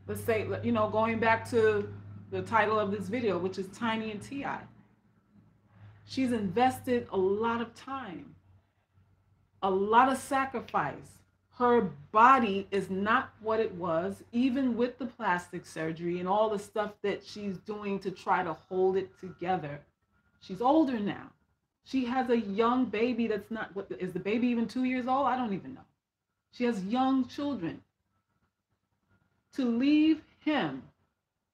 let's say, going back to the title of this video, which is Tiny and T.I. She's invested a lot of time, a lot of sacrifice. Her body is not what it was, even with the plastic surgery and all the stuff that she's doing to try to hold it together. She's older now. She has a young baby that's not, what is the baby even 2 years old? I don't even know. She has young children. To leave him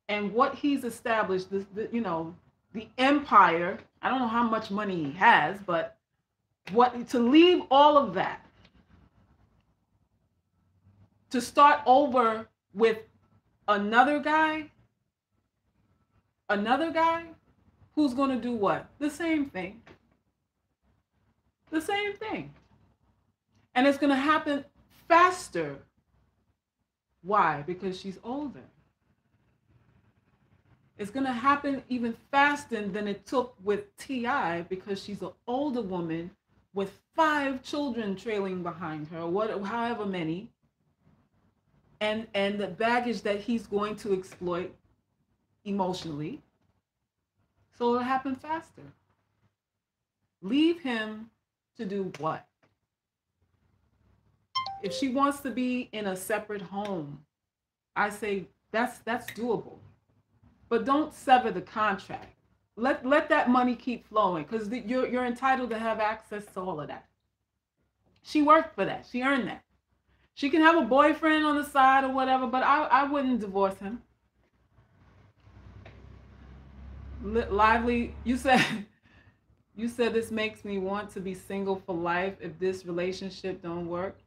and what he's established, the empire, I don't know how much money he has, but to leave all of that, to start over with another guy who's going to do what? The same thing. The same thing. And it's going to happen faster. Why? Because she's older. It's going to happen even faster than it took with T.I. because she's an older woman with 5 children trailing behind her, however many. And the baggage that he's going to exploit emotionally. So it'll happen faster. Leave him to do what? If she wants to be in a separate home, I say that's doable. But don't sever the contract. Let that money keep flowing, because you're entitled to have access to all of that. She worked for that. She earned that. She can have a boyfriend on the side or whatever, but I wouldn't divorce him. Lively, you said this makes me want to be single for life if this relationship don't work.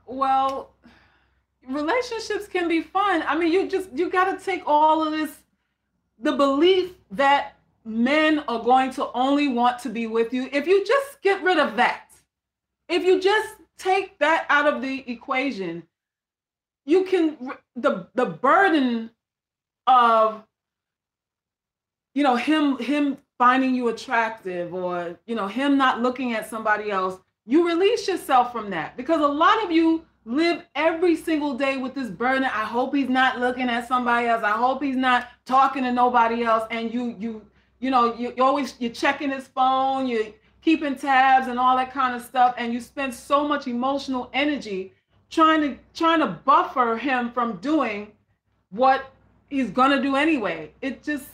Well, relationships can be fun. I mean, you got to take all of this, the belief that men are going to only want to be with you. If you just get rid of that, if you just take that out of the equation, you can, the burden of, him finding you attractive, or, him not looking at somebody else, you release yourself from that, because a lot of you live every single day with this burden. I hope he's not looking at somebody else. I hope he's not talking to nobody else. And you're checking his phone, you're keeping tabs and all that kind of stuff. And you spend so much emotional energy trying to buffer him from doing what he's gonna do anyway. It's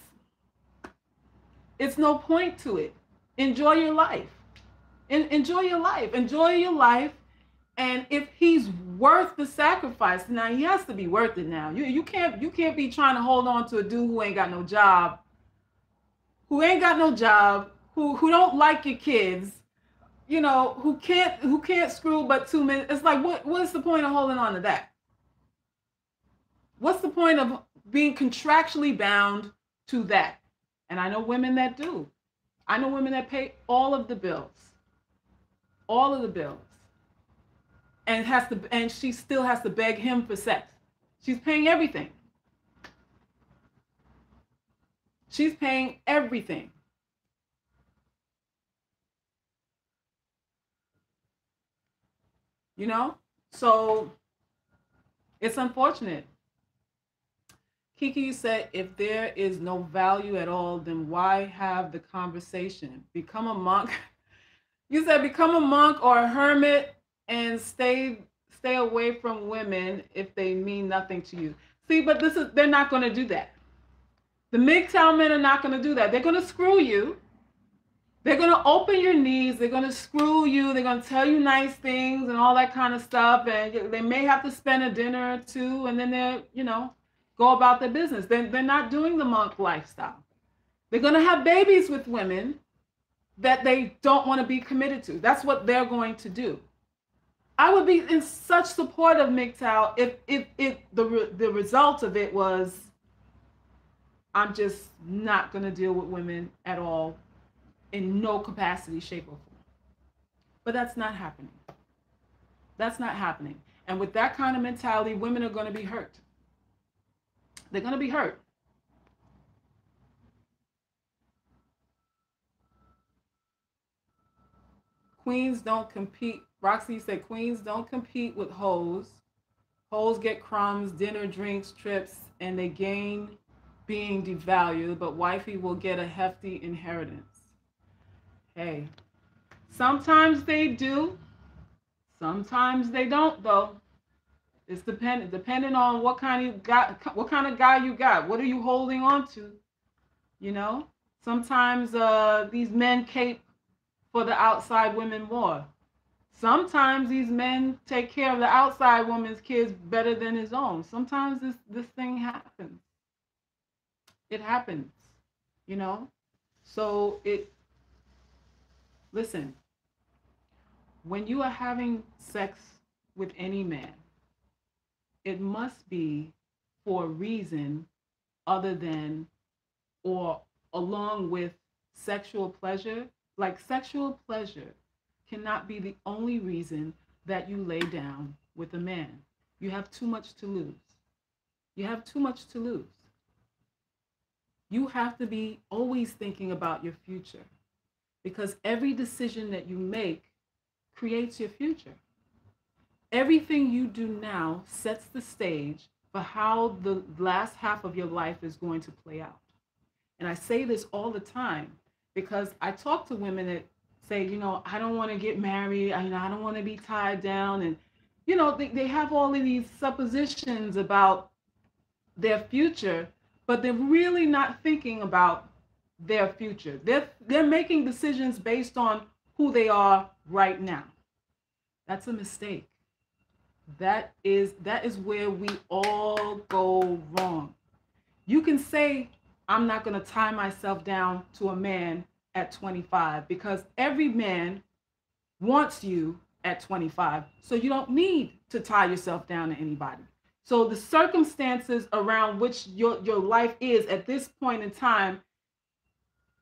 no point to it. Enjoy your life. Enjoy your life. Enjoy your life. And if he's worth the sacrifice, now he has to be worth it. Now you can't be trying to hold on to a dude who ain't got no job, who don't like your kids, who can't screw but 2 minutes. It's like, what's the point of holding on to that? What's the point of being contractually bound to that? And I know women that do. I know women that pay all of the bills. All of the bills. And she still has to beg him for sex. She's paying everything. She's paying everything. So it's unfortunate. Kiki said, if there is no value at all, then why have the conversation? Become a monk. You said become a monk or a hermit and stay away from women if they mean nothing to you. See, but they're not going to do that. The MGTOW men are not going to do that. They're going to screw you. They're going to open your knees. They're going to screw you. They're going to tell you nice things and all that kind of stuff. And they may have to spend a dinner or two, and then they're, go about their business. They're not doing the monk lifestyle. They're going to have babies with women that they don't want to be committed to. That's what they're going to do. I would be in such support of MGTOW if the result of it was, I'm just not going to deal with women at all in no capacity, shape, or form. But that's not happening. That's not happening. And with that kind of mentality, women are going to be hurt. They're going to be hurt. Queens don't compete. Roxy said queens don't compete with hoes. Hoes get crumbs, dinner, drinks, trips, and they gain being devalued, but wifey will get a hefty inheritance. Hey, sometimes they do. Sometimes they don't, though. It's depending on what kind of guy you got. What are you holding on to? Sometimes these men cape for the outside women more. Sometimes these men take care of the outside woman's kids better than his own. Sometimes this thing happens. It happens, So listen, when you are having sex with any man, it must be for a reason other than or along with sexual pleasure. Like, sexual pleasure cannot be the only reason that you lay down with a man. You have too much to lose. You have too much to lose. You have to be always thinking about your future, because every decision that you make creates your future. Everything you do now sets the stage for how the last half of your life is going to play out. And I say this all the time because I talk to women that say, I don't want to get married. I don't want to be tied down. And, they have all of these suppositions about their future, but they're really not thinking about their future. They're making decisions based on who they are right now. That's a mistake. That is where we all go wrong. You can say, I'm not going to tie myself down to a man at 25, because every man wants you at 25. So you don't need to tie yourself down to anybody. So the circumstances around which your life is at this point in time,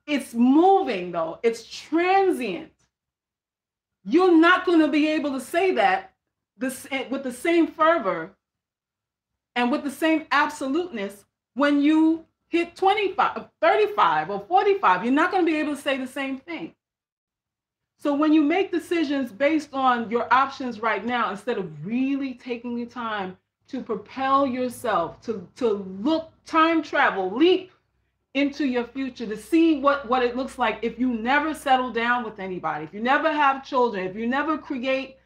it's moving though. It's transient. You're not going to be able to say that with the same fervor and with the same absoluteness when you hit 25, 35, or 45. You're not going to be able to say the same thing. So when you make decisions based on your options right now, instead of really taking the time to propel yourself, to look, time travel, leap into your future, to see what it looks like if you never settle down with anybody, if you never have children, if you never create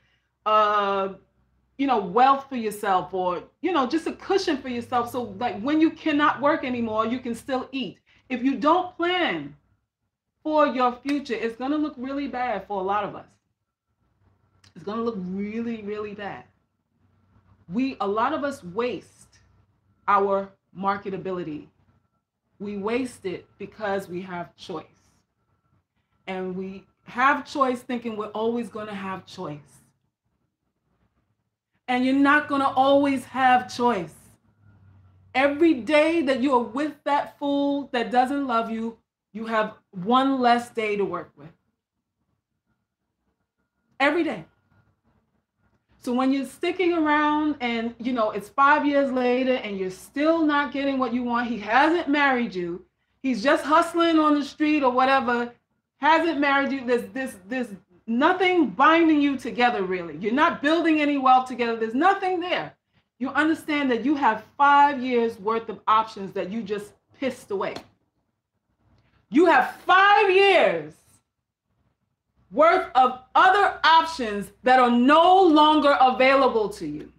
wealth for yourself, or just a cushion for yourself, so like when you cannot work anymore, you can still eat. If you don't plan for your future, it's going to look really bad for a lot of us. It's going to look really, really bad. A lot of us waste our marketability. We waste it because we have choice. And we have choice thinking we're always going to have choice. And you're not going to always have choice. Every day that you are with that fool that doesn't love you, you have one less day to work with. Every day. So when you're sticking around and, it's 5 years later and you're still not getting what you want, he hasn't married you, he's just hustling on the street or whatever, hasn't married you, there's nothing binding you together really. You're not building any wealth together. There's nothing there. You understand that you have 5 years worth of options that you just pissed away. You have 5 years worth of other options that are no longer available to you.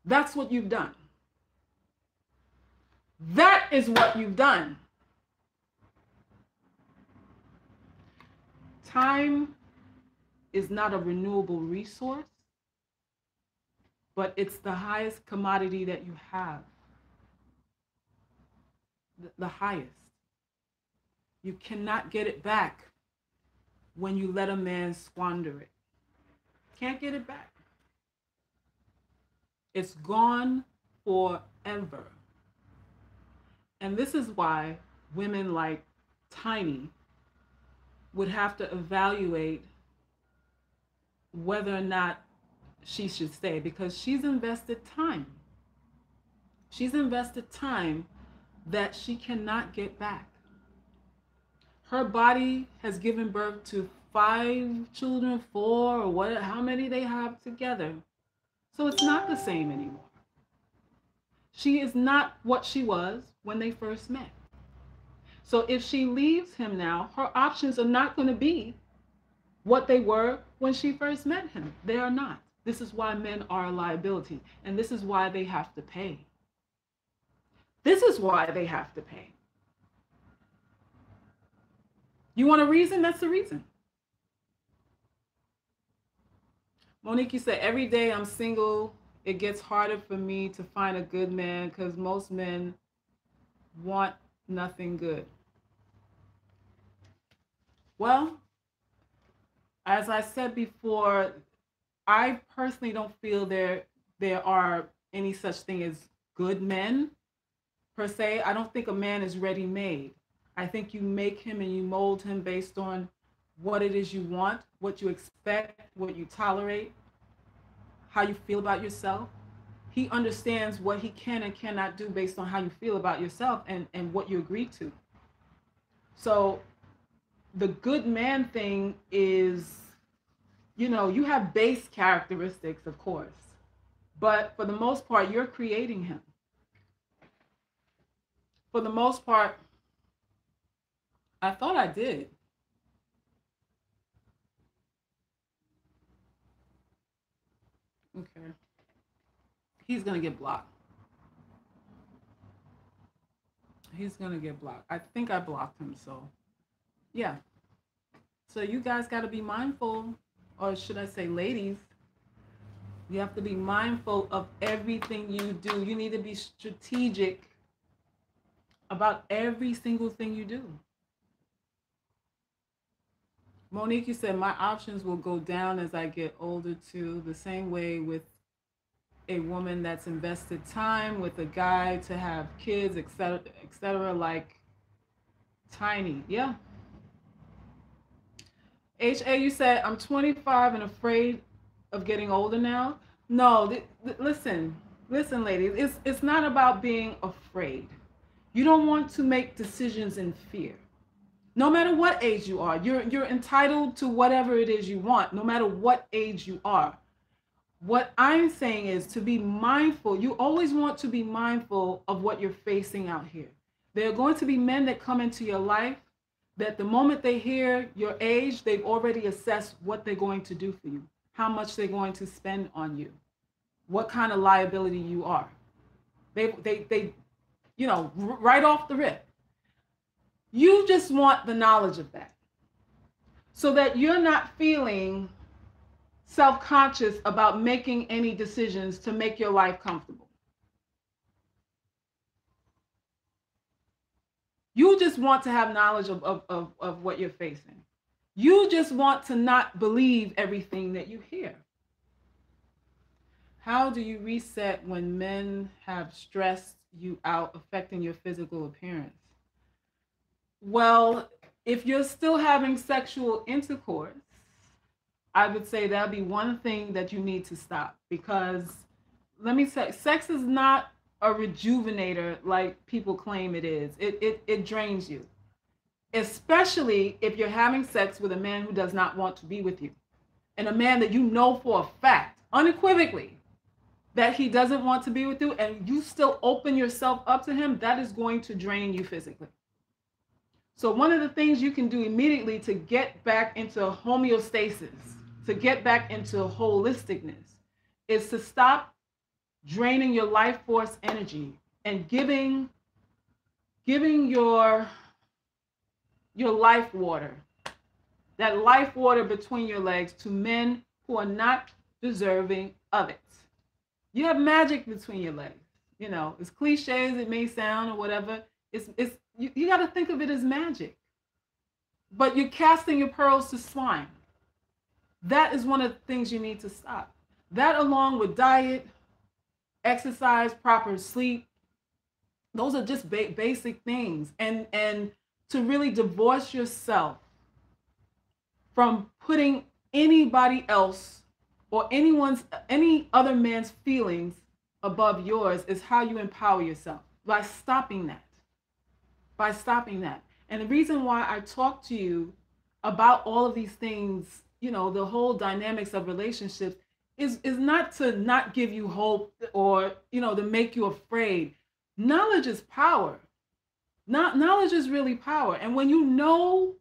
That's what you've done. That is what you've done. Time is not a renewable resource, but it's the highest commodity that you have. The highest. You cannot get it back when you let a man squander it. Can't get it back. It's gone forever. And this is why women like Tiny would have to evaluate whether or not she should stay, because she's invested time. She's invested time that she cannot get back. Her body has given birth to 5 children, 4 or what, how many they have together. So it's not the same anymore. She is not what she was when they first met. So if she leaves him now, her options are not going to be what they were when she first met him. They are not. This is why men are a liability, and this is why they have to pay. This is why they have to pay. You want a reason? That's the reason. Monique, you said, every day I'm single, it gets harder for me to find a good man because most men want nothing good. Well, as I said before, I personally don't feel there are any such thing as good men, per se. I don't think a man is ready-made. I think you make him and you mold him based on what it is you want, what you expect, what you tolerate, how you feel about yourself. He understands what he can and cannot do based on how you feel about yourself and what you agree to. So the good man thing is, you know, you have base characteristics, of course, but for the most part, you're creating him. For the most part, I thought I did. Okay. He's going to get blocked. He's going to get blocked. I think I blocked him, so yeah. So you guys got to be mindful, or should I say ladies, you have to be mindful of everything you do. You need to be strategic about every single thing you do. Monique, you said my options will go down as I get older too. The same way with a woman that's invested time with a guy to have kids, etc., like Tiny. Yeah. HA, you said, I'm 25 and afraid of getting older now. No, listen, ladies, it's not about being afraid. You don't want to make decisions in fear. No matter what age you are, you're entitled to whatever it is you want, no matter what age you are. What I'm saying is to be mindful. You always want to be mindful of what you're facing out here. There are going to be men that come into your life that the moment they hear your age, they've already assessed what they're going to do for you, how much they're going to spend on you, what kind of liability you are. They you know, right off the rip. You just want the knowledge of that so that you're not feeling self-conscious about making any decisions to make your life comfortable. You just want to have knowledge of what you're facing. You just want to not believe everything that you hear. How do you reset when men have stressed you out, affecting your physical appearance? Well, if you're still having sexual intercourse, I would say that'd be one thing that you need to stop, because let me say, sex is not a rejuvenator like people claim it is. It drains you, especially if you're having sex with a man who does not want to be with you, and a man that you know for a fact, unequivocally, that he doesn't want to be with you, and you still open yourself up to him, that is going to drain you physically. So one of the things you can do immediately to get back into homeostasis, to get back into holisticness, is to stop draining your life force energy and giving your life water, that life water between your legs, to men who are not deserving of it. You have magic between your legs. You know, as cliche as it may sound or whatever, you got to think of it as magic. But you're casting your pearls to swine. That is one of the things you need to stop. That, along with diet, exercise, proper sleep, those are just basic things. And to really divorce yourself from putting anybody else or any other man's feelings above yours is how you empower yourself, by stopping that. By stopping that. And the reason why I talk to you about all of these things, you know, the whole dynamics of relationships, is not to not give you hope or, you know, to make you afraid. Knowledge is power. Knowledge is really power. And when you know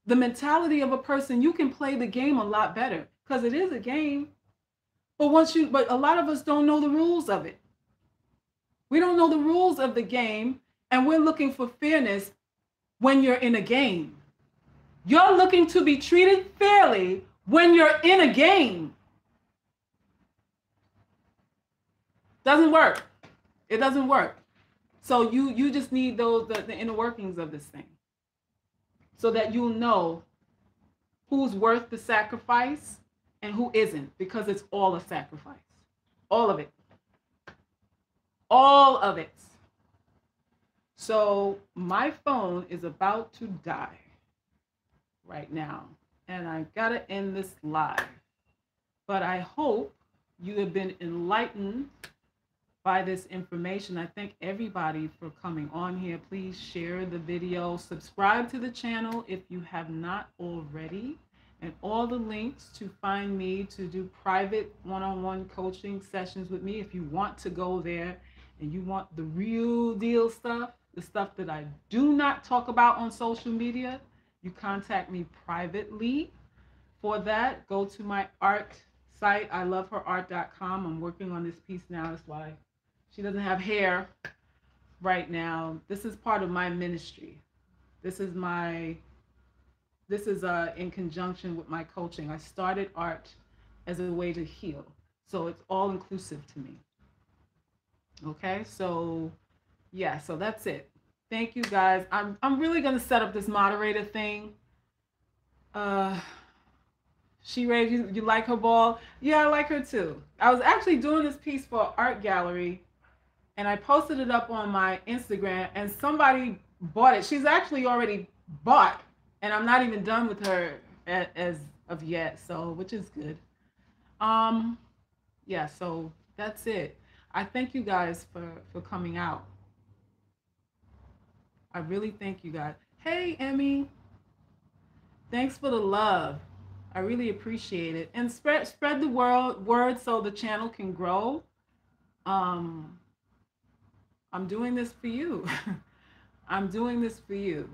the mentality of a person, you can play the game a lot better, because it is a game. But a lot of us don't know the rules of it. We don't know the rules of the game, and we're looking for fairness when you're in a game. You're looking to be treated fairly when you're in a game. Doesn't work. It doesn't work. So you just need the inner workings of this thing, so that you'll know who's worth the sacrifice and who isn't, because it's all a sacrifice. All of it. All of it. So my phone is about to die right now, and I gotta end this live. But I hope you have been enlightened by this information. I thank everybody for coming on here. Please share the video, subscribe to the channel if you have not already, and all the links to find me to do private one-on-one coaching sessions with me. If you want to go there and you want the real deal stuff, the stuff that I do not talk about on social media, you contact me privately. For that, go to my art site, iloveherart.com. I'm working on this piece now. That's why she doesn't have hair right now. This is part of my ministry. This is in conjunction with my coaching. I started art as a way to heal. So it's all inclusive to me. Okay, so yeah, so that's it. Thank you guys. I'm really gonna set up this moderator thing. She Ray, you like her ball? Yeah, I like her too. I was actually doing this piece for an art gallery, and I posted it up on my Instagram, and somebody bought it. She's actually already bought, and I'm not even done with her as of yet, so, which is good. Yeah, so that's it. I thank you guys for coming out. I really thank you guys. Hey, Emmy. Thanks for the love. I really appreciate it. And spread the word so the channel can grow. I'm doing this for you. I'm doing this for you.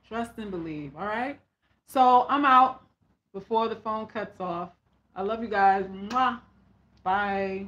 Trust and believe, all right? So I'm out before the phone cuts off. I love you guys. Mwah. Bye.